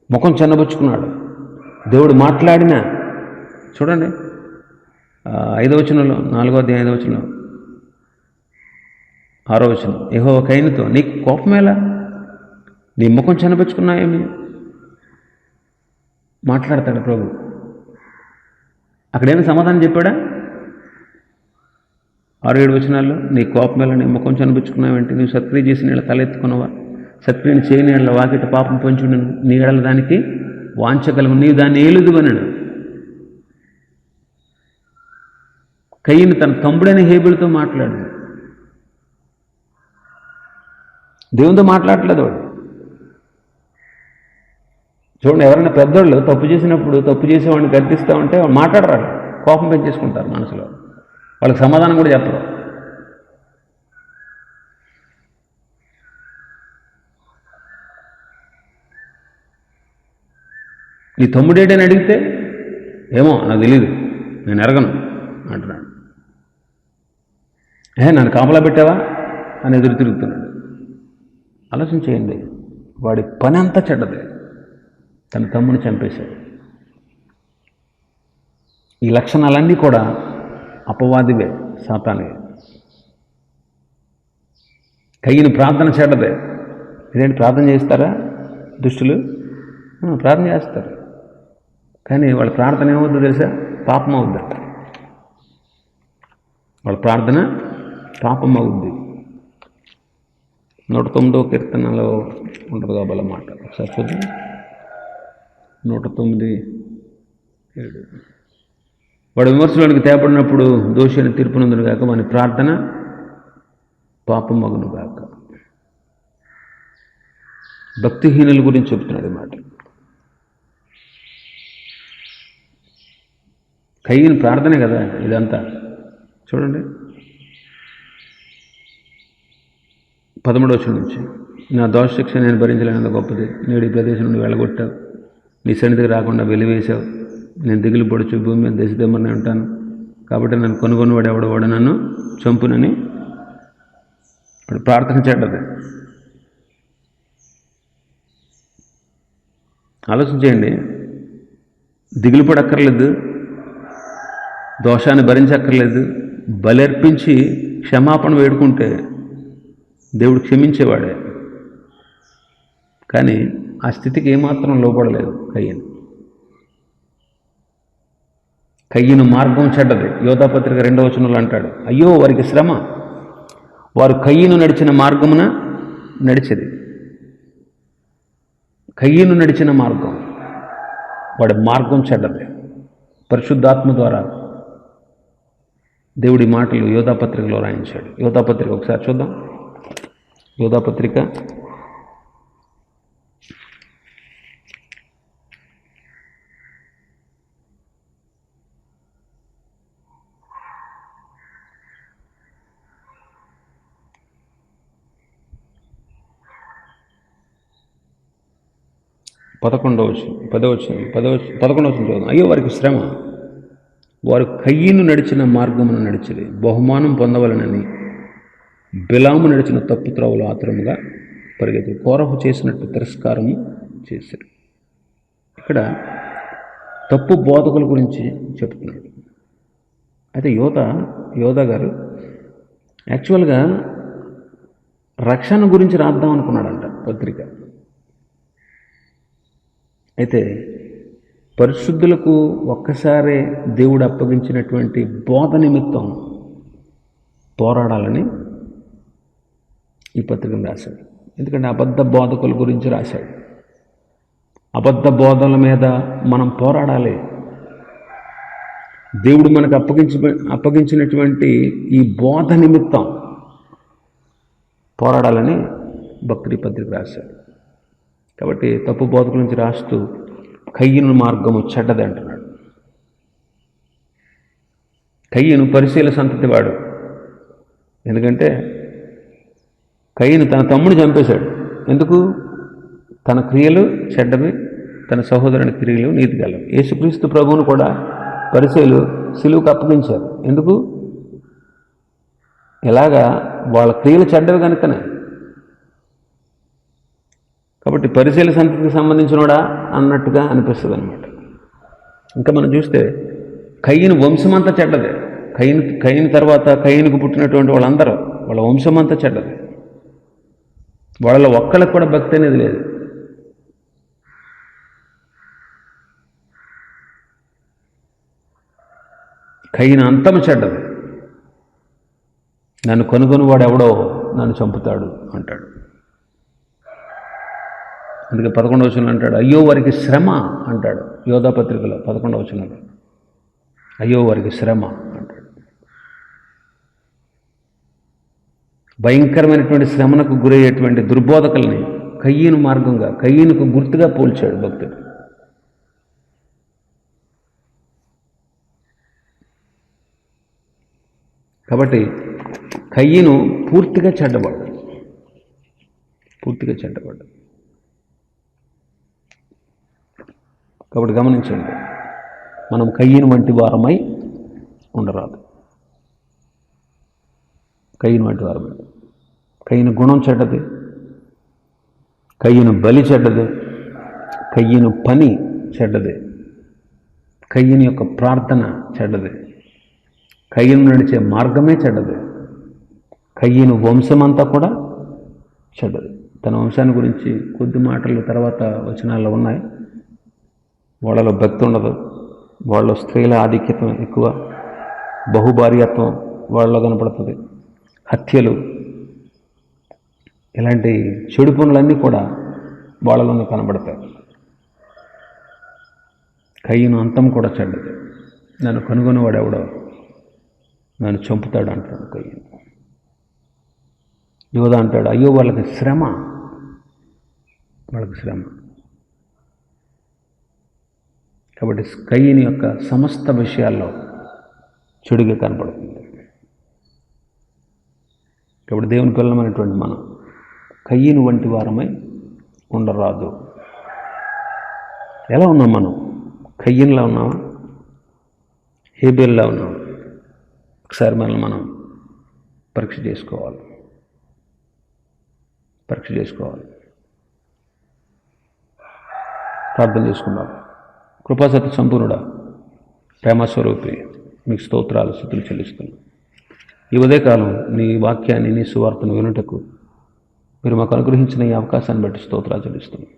ముఖం చిన్నబుచ్చుకున్నాడు. దేవుడు మాట్లాడినా, చూడండి 5వ వచనంలో, 4వ అధ్యాయం 5వ వచనంలో, 6వ వచనం, యెహోవా కయీనుతో, నీకు కోపమేలా, నీ ముఖం చిన్నబుచ్చుకున్నాయేమి? మాట్లాడతాడు ప్రభు. అక్కడేమి సమాధానం చెప్పాడా? 6-7 వచనాల్లో, నీ కోపమేలా, నీ ముఖం చిన్నబుచ్చుకున్నావేంటి? నువ్వు సత్క్రియ చేసిన నీళ్ళ తలెత్తుకున్నావా? సత్క్రియను చేయని నీళ్ళ వాకిట పాపం పంచుడు, నీ ఏడల దానికి వాంచగలవు, నీవు దాన్ని ఏలుదు అన్నాడు. కయీను తన తమ్ముడైన హేబెలుతో మాట్లాడు. దేవునితో మాట్లాడట్లేదు వాడు. చూడండి, ఎవరైనా పెద్దోళ్ళు తప్పు చేసినప్పుడు తప్పు చేసేవాడిని గర్దిస్తూ ఉంటే వాళ్ళు మాట్లాడరాడు, కోపం పెంచేసుకుంటారు మనసులో. వాళ్ళకి సమాధానం కూడా చెప్పరు. నీ తమ్ముడేటని అడిగితే, ఏమో నాకు తెలియదు, నేను ఎరగను అంటున్నాడు. నన్ను కాపలా పెట్టావా అని ఎదురు తిరుగుతున్నాడు. ఆలోచన చేయండి, వాడి పని అంతా చెడ్డదే. తన తమ్ముని చంపేశాడు. ఈ లక్షణాలన్నీ కూడా అపవాదివే, సాతానే. కయ్యను ప్రార్థన చెడ్డదే. ఇదేంటి, ప్రార్థన చేస్తారా దుష్టులు? ప్రార్థన చేస్తారు, కానీ వాళ్ళ ప్రార్థన ఏమవుద్దో తెలుసా? పాపం అవుద్ది. వాళ్ళ ప్రార్థన పాపం అవుద్ది. 109వ కీర్తనలో ఉంటుంది కాబల మాట, ఒకసారి చూద్దాం. 109:7. వాడు విమర్శలోనికి తేపడినప్పుడు దోషి అని తీర్పునందును గాక, వాని ప్రార్థన పాపమగును గాక. భక్తిహీనుల గురించి చెప్తున్నాడు ఈ మాట. కయ్యను ప్రార్థనే కదా ఇదంతా. చూడండి 13వ వచనం నుంచి, నా దోష శిక్ష నేను భరించలేనంత గొప్పది, నేడు ఈ ప్రదేశం నుండి వెళ్ళగొట్టావు, నీ సన్నిధికి రాకుండా వెలివేశావు. నేను దిగులు పడుచు భూమి మీద దశదమ్మని ఉంటాను, కాబట్టి నన్ను కొనుగొనివాడు ఎవడవాడు నన్ను చంపునని. వాడు ప్రార్థన చెడ్డది. ఆలోచించేయండి, దిగులు పడక్కర్లేదు, దోషాన్ని భరించక్కర్లేదు, బలర్పించి క్షమాపణ వేడుకుంటే దేవుడు క్షమించేవాడే. కానీ ఆ స్థితికి ఏమాత్రం లోపడలేదు కయ్యను. కయ్యను మార్గం చెడ్డది. యోధాపత్రిక 2వ వచనంలో అంటాడు, అయ్యో వారికి శ్రమ, వారు కయ్యను నడిచిన మార్గమున నడిచేది. కయ్యను నడిచిన మార్గం, వాడి మార్గం చెడ్డది. పరిశుద్ధాత్మ ద్వారా దేవుడి మాటలు యోధాపత్రికలో రాయించాడు. యోధాపత్రిక ఒకసారి చూద్దాం. యోధాపత్రిక 11వ చూద్దాం. అయ్యో వారికి శ్రమ, వారు కయ్యను నడిచిన మార్గమును నడిచిరి, బహుమానం పొందవలనని బిలాము నడిచిన తప్పు త్రోవలో ఆతురముగా పరిగెత్తి కోరహు చేసినట్టు తిరస్కారము చేశారు. ఇక్కడ తప్పు బోధకుల గురించి చెప్తున్నాడు. అయితే యోధా గారు యాక్చువల్గా రక్షణ గురించి రాద్దాం అనుకున్నాడంట పత్రిక. అయితే పరిశుద్ధులకు ఒక్కసారే దేవుడు అప్పగించినటువంటి బోధ నిమిత్తం పోరాడాలని ఈ పత్రికను రాశాడు. ఎందుకంటే అబద్ధ బోధకుల గురించి రాశాడు. అబద్ధ బోధల మీద మనం పోరాడాలి. దేవుడు మనకు అప్పగించినటువంటి ఈ బోధ నిమిత్తం పోరాడాలని భక్తుడి పత్రిక రాశాడు. కాబట్టి తప్పు బోధకుల నుంచి రాస్తూ కయ్యను మార్గము చెడ్డది అంటున్నాడు. కయ్యను పరిశీల సంతతి వాడు. ఎందుకంటే కయ్యను తన తమ్ముడు చంపేశాడు. ఎందుకు? తన క్రియలు చెడ్డవి, తన సహోదరుని క్రియలు నీతిగలవి. యేసుక్రీస్తు ప్రభువును కూడా పరిశీలు సిలువుకు అప్పగించారు. ఎందుకు? ఇలాగా వాళ్ళ క్రియలు చెడ్డవి కనుకనే. కాబట్టి పరిశీల సంతతికి సంబంధించినోడా అన్నట్టుగా అనిపిస్తుంది అనమాట. ఇంకా మనం చూస్తే కయ్యను వంశమంతా చెడ్డదే. కయ్యను తర్వాత కయ్యనుకు పుట్టినటువంటి వాళ్ళందరూ వాళ్ళ వంశమంతా చెడ్డదే. వాళ్ళలో ఒక్కళ్ళకి కూడా భక్తి అనేది లేదు. కయ్యను అంతము చెడ్డది. నన్ను కొనుగొనివాడు ఎవడో నన్ను చంపుతాడు అంటాడు. అందుకే 11వ వచనంలో అంటాడు, అయ్యో వారికి శ్రమ అంటాడు. యోధాపత్రికలో 11వ వచనంలో అయ్యో వారికి శ్రమ అంటాడు. భయంకరమైనటువంటి శ్రమలకు గురయ్యేటువంటి దుర్బోధకుల్ని కయ్యను మార్గంగా, కయ్యనుకు గుర్తుగా పోల్చాడు భక్తుడు. కాబట్టి కయ్యను పూర్తిగా చెడ్డబడ్డాడు. కాబట్టి గమనించండి, మనం కయ్యను వంటి వారమై ఉండరాదు. కయ్యను గుణం చెడ్డది, కయ్యను బలి చెడ్డది, కయ్యను పని చెడ్డది, కయ్యను యొక్క ప్రార్థన చెడ్డది, కయ్యను నడిచే మార్గమే చెడ్డది, కయ్యను వంశమంతా కూడా చెడ్డది. తన వంశాన్ని గురించి కొద్ది మాటలు తర్వాత వచనాల్లో ఉన్నాయి. వాళ్ళలో భక్తి ఉండదు, వాళ్ళలో స్త్రీల ఆధిక్యతం ఎక్కువ, బహుభార్యత్వం వాళ్ళలో కనపడుతుంది, హత్యలు, ఇలాంటి చెడు పనులన్నీ కూడా వాళ్ళలోనే కనబడతాయి. కయ్యను అంతం కూడా చెడ్డది. నన్ను కనుగొనేవాడు ఎవడో నన్ను చంపుతాడు అంటాడు కయ్యను. యోధ అంటాడు, అయ్యో వాళ్ళకి శ్రమ. కాబట్టి కయ్యని యొక్క సమస్త విషయాల్లో చెడుగా కనపడుతుంది. కాబట్టి దేవుని పిల్లలమైనటువంటి మనం కయ్యను వంటి వారమై ఉండరాదు. ఎలా ఉన్నాం మనం? కయ్యనులా ఉన్నామా? హేబేల్లా ఉన్నామా? ఒకసారి మనం పరీక్ష చేసుకోవాలి. ప్రార్థన చేసుకుందాం. కృపాసత్య సంపూర్ణుడా, ప్రేమస్వరూపి, మీకు స్తోత్రాలు, స్తుతులు చెల్లిస్తున్నాం. ఈ ఉదయకాలం నీ వాక్యాన్ని, నీ సువార్తను వినుటకు మీరు మాకు అనుగ్రహించిన ఈ అవకాశాన్ని బట్టి స్తోత్రాలు చెల్లిస్తున్నాం.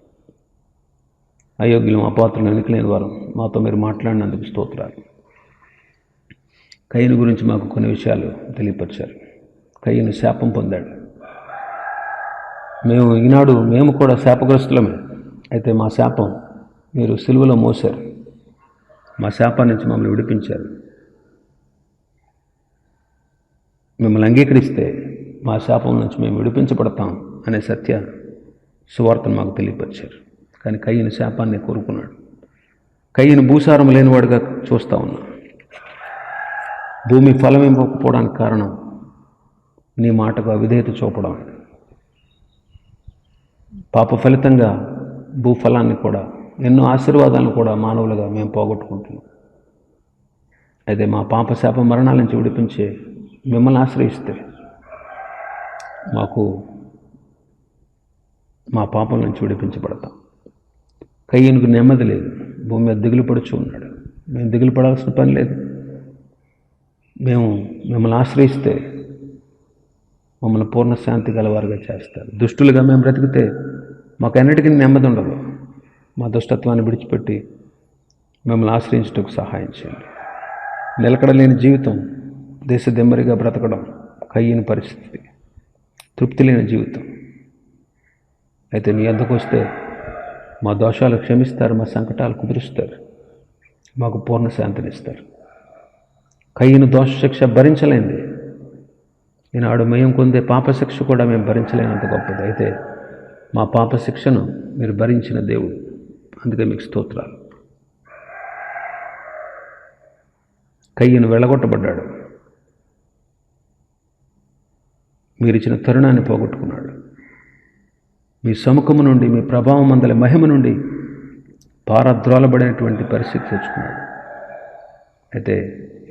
అయోగ్యులం, అపాత్రులు, ఎన్నికలేని వారు మాతో మీరు మాట్లాడినందుకు స్తోత్రాలు. కయ్యను గురించి మాకు కొన్ని విషయాలు తెలియపరిచారు. కయ్యను శాపం పొందాడు. ఈనాడు మేము కూడా శాపగ్రస్తులమే. అయితే మా శాపం మీరు సిలువలో మోశారు. మా శాపం నుంచి మమ్మల్ని విడిపించారు. మిమ్మల్ని అంగీకరిస్తే మా శాపం నుంచి మేము విడిపించబడతాం అనే సత్య సువార్తను మాకు తెలియపరిచారు. కానీ కయ్యను శాపాన్ని కోరుకున్నాడు. కయ్యను భూసారం లేనివాడుగా చూస్తూ ఉన్నా. భూమి ఫలం ఇవ్వకపోవడానికి కారణం నీ మాటకు అవిధేయత చూపడం. పాప ఫలితంగా భూఫలాన్ని కూడా, ఎన్నో ఆశీర్వాదాలను కూడా మానవులుగా మేము పోగొట్టుకుంటున్నాం. అయితే మా పాప శాప మరణాల నుంచి విడిపించే మిమ్మల్ని ఆశ్రయిస్తే మాకు మా పాపం నుంచి విడిపించబడతాం. కయ్యనుకు నెమ్మది లేదు, భూమి మీద దిగులు పడుచు ఉన్నాడు. మేము దిగులు పడాల్సిన పని లేదు. మేము మిమ్మల్ని ఆశ్రయిస్తే మమ్మల్ని పూర్ణ శాంతి గలవారుగా చేస్తారు. దుష్టులుగా మేము బ్రతికితే మాకు అన్నిటికీ నెమ్మది ఉండదు. మా దుష్టత్వాన్ని విడిచిపెట్టి మిమ్మల్ని ఆశ్రయించడానికి సహాయం చేయండి. నిలకడలేని జీవితం, దేశదెమ్మరిగా బ్రతకడం కయ్యని పరిస్థితి, తృప్తి లేని జీవితం. అయితే మీ వద్దకు వస్తే మా దోషాలు క్షమిస్తారు, మా సంకటాలు కుదురుస్తారు, మాకు పూర్ణ శాంతినిస్తారు. కయ్యను దోష శిక్ష భరించలేంది. ఈనాడు మేము పొందే పాపశిక్ష కూడా మేము భరించలేనంత గొప్పది. అయితే మా పాప శిక్షను మీరు భరించిన దేవుడు, అందుకే మీకు స్తోత్రాలు. కయ్యను వెళ్ళగొట్టబడ్డాడు, మీరిచ్చిన తరుణాన్ని పోగొట్టుకున్నాడు. మీ సముఖము నుండి, మీ ప్రభావం అందలి మహిమ నుండి పారద్రోలబడినటువంటి పరిస్థితి తెచ్చుకున్నాడు. అయితే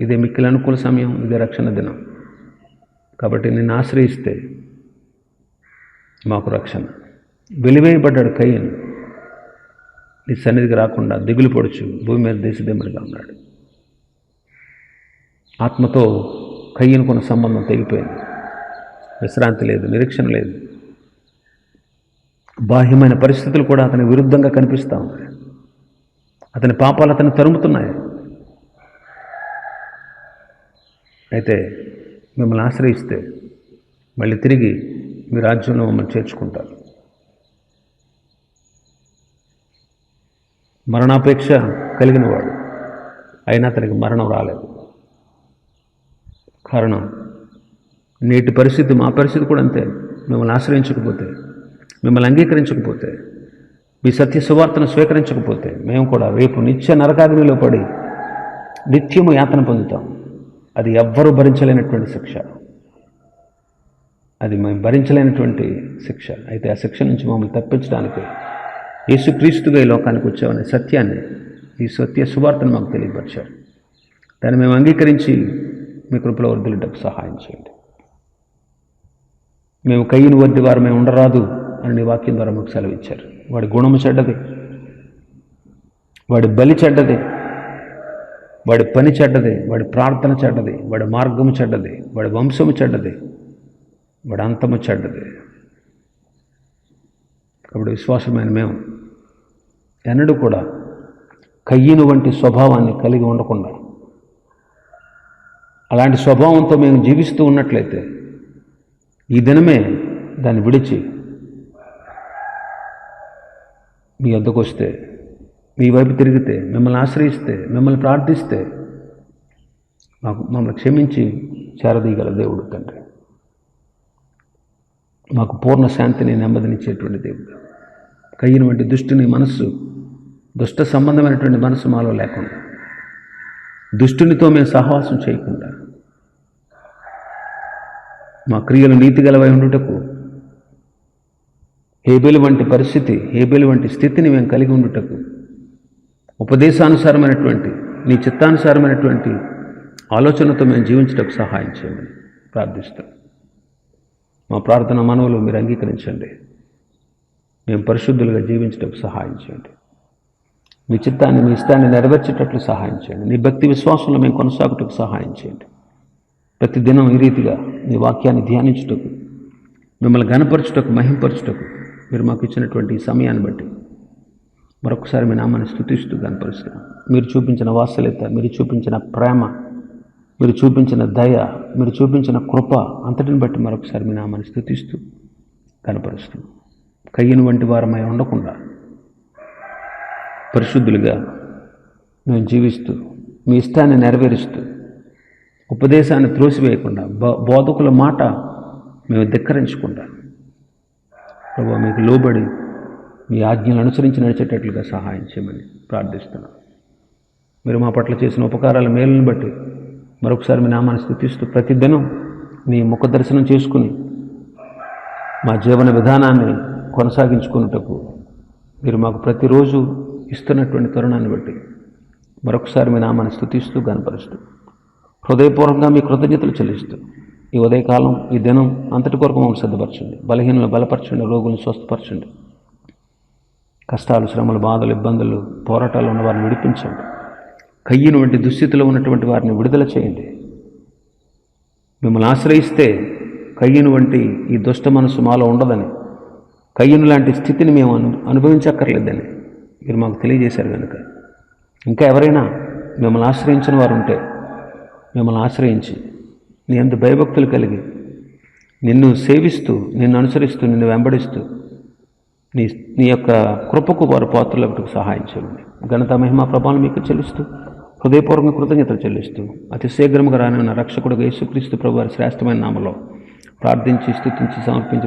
ఇదే మిక్కిలి అనుకూల సమయం, ఇదే రక్షణ దినం. కాబట్టి నిన్ను ఆశ్రయిస్తే మాకు రక్షణ. వెలివేయబడ్డాడు కయ్యను, నీ సన్నిధికి రాకుండా దిగులు పొడుచు భూమి మీద దేశదెమ్మడిగా ఉన్నాడు. ఆత్మతో కయ్యనుకున్న సంబంధం తెగిపోయింది. విశ్రాంతి లేదు, నిరీక్షణ లేదు. బాహ్యమైన పరిస్థితులు కూడా అతని విరుద్ధంగా కనిపిస్తూ ఉన్నాయి. అతని పాపాలు అతన్ని తరుముతున్నాయి. అయితే మిమ్మల్ని ఆశ్రయిస్తే మళ్ళీ తిరిగి మీ రాజ్యంలో మమ్మల్ని చేర్చుకుంటారు. మరణాపేక్ష కలిగిన వాడు, అయినా అతనికి మరణం రాలేదు. కారణం నేటి పరిస్థితి, మా పరిస్థితి కూడా అంతే. మిమ్మల్ని ఆశ్రయించకపోతే, మిమ్మల్ని అంగీకరించకపోతే, మీ సత్య సువార్తను స్వీకరించకపోతే మేము కూడా రేపు నిత్య నరకాగ్నిలో పడి నిత్యము యాతన పొందుతాం. అది ఎవ్వరూ భరించలేనటువంటి శిక్ష, అది మేము భరించలేనటువంటి శిక్ష. అయితే ఆ శిక్ష నుంచి మమ్మల్ని తప్పించడానికి యేసుక్రీస్తుగా ఈ లోకానికి వచ్చామనే సత్యాన్ని, ఈ సత్య సువార్తను మాకు తెలియపరిచారు. దాన్ని మేము అంగీకరించి మీ కృపలో వర్ధిల్లుటకు సహాయం చేయండి. మేము కయ్యను వద్ద వారు మేము ఉండరాదు అని నీ వాక్యం ద్వారా మాకు సెలవిచ్చారు. వాడి గుణము చెడ్డది, వాడి బలి చెడ్డది, వాడి పని చెడ్డది, వాడి ప్రార్థన చెడ్డది, వాడి మార్గము చెడ్డది, వాడి వంశము చెడ్డది, వాడి అంతము చెడ్డది. కాబట్టి విశ్వాసమైన మేము ఎన్నడూ కూడా కయ్యను వంటి స్వభావాన్ని కలిగి ఉండకుండా, అలాంటి స్వభావంతో మేము జీవిస్తూ ఉన్నట్లయితే ఈ దినమే దాన్ని విడిచి మీ వద్దకు వస్తే, మీ వైపు తిరిగితే, మిమ్మల్ని ఆశ్రయిస్తే, మిమ్మల్ని ప్రార్థిస్తే మమ్మల్ని క్షమించి చేరదీయగల దేవుడు తండ్రి. మాకు పూర్ణ శాంతిని, నెమ్మదినిచ్చేటువంటి దేవుడు. కయ్యను వంటి దుష్టుని మనస్సు, దుష్ట సంబంధమైనటువంటి మనసు మాలో లేకుండా, దుష్టునితో మేము సహవాసం చేయకుండా, మా క్రియలు నీతిగలవై ఉండుటకు, హేబేలు వంటి పరిస్థితి, హేబేలు వంటి స్థితిని మేము కలిగి ఉండుటకు, ఉపదేశానుసారమైనటువంటి, నీ చిత్తానుసారమైనటువంటి ఆలోచనతో మేము జీవించటకు సహాయం చేయమని ప్రార్థిస్తాం. మా ప్రార్థన మనవులు మీరు అంగీకరించండి. మేము పరిశుద్ధులుగా జీవించటకు సహాయం చేయండి. మీ చిత్తాన్ని, మీ ఇష్టాన్ని నెరవేర్చేటట్లు సహాయం చేయండి. నీ భక్తి విశ్వాసంలో మేము కొనసాగుటకు సహాయం చేయండి. ప్రతిదినం ఈ రీతిగా నీ వాక్యాన్ని ధ్యానించుటకు, మిమ్మల్ని ఘనపరచుటకు, మహింపరచుటకు మీరు మాకు ఇచ్చినటువంటి ఈ సమయాన్ని బట్టి మరొకసారి మీ నామాన్ని స్తుతిస్తూ ఘనపరుస్తున్నాం. మీరు చూపించిన వాత్సల్యత, మీరు చూపించిన ప్రేమ, మీరు చూపించిన దయ, మీరు చూపించిన కృప అంతటిని బట్టి మరొకసారి మీ నామాన్ని స్తుతిస్తూ ఘనపరుస్తున్నాం. కయ్యను వంటి వారమై ఉండకుండా పరిశుద్ధులుగా మేము జీవిస్తూ, మీ ఇష్టాన్ని నెరవేరుస్తూ, ఉపదేశాన్ని త్రోసివేయకుండా, బోధకుల మాట మేము ధిక్కరించకుండా ప్రభు మీకు లోబడి మీ ఆజ్ఞలు అనుసరించి నడిచేటట్లుగా సహాయం చేయమని ప్రార్థిస్తున్నాం. మీరు మా పట్ల చేసిన ఉపకారాల మేలును బట్టి మరొకసారి మీ నామాన్ని స్తుతిస్తూ ప్రతిదినం మీ ముఖ దర్శనం చేసుకుని మా జీవన విధానాన్ని కొనసాగించుకున్నటకు మీరు మాకు ప్రతిరోజు ఇస్తున్నటువంటి తరుణాన్ని బట్టి మరొకసారి మీ నామాన్ని స్తుతిస్తూ గనపరుస్తూ హృదయపూర్వకంగా మీ కృతజ్ఞతలు చెల్లిస్తూ ఈ ఉదయకాలం ఈ దినం అంతటి కొరకు మమ్మల్ని సిద్ధపరచండి. బలహీనలు బలపరచండి, రోగులను స్వస్థపరచండి, కష్టాలు, శ్రమలు, బాధలు, ఇబ్బందులు, పోరాటాలు ఉన్న వారిని విడిపించండి. కయ్యను వంటి దుస్థితిలో ఉన్నటువంటి వారిని విడుదల చేయండి. మిమ్మల్ని ఆశ్రయిస్తే కయ్యను వంటి ఈ దుష్ట మనసు మాలో ఉండదని, కయ్యను లాంటి స్థితిని మేము అనుభవించక్కర్లేదని మీరు మాకు తెలియజేశారు కనుక ఇంకా ఎవరైనా మిమ్మల్ని ఆశ్రయించిన వారు ఉంటే మిమ్మల్ని ఆశ్రయించి నీ అందు భయభక్తులు కలిగి నిన్ను సేవిస్తూ, నిన్ను అనుసరిస్తూ, నిన్ను వెంబడిస్తూ నీ యొక్క కృపకు వారు పాత్రలకు సహాయం చేయండి. ఘనత, మహిమ, ప్రభావం మీకు చెల్లిస్తూ హృదయపూర్వక కృతజ్ఞతలు చెల్లిస్తూ అతి శీఘ్రముగా రానున్న రక్షకుడు యేసుక్రీస్తు ప్రభు వారి శ్రేష్టమైన నామములో ప్రార్థించి స్తుతించి సమర్పించి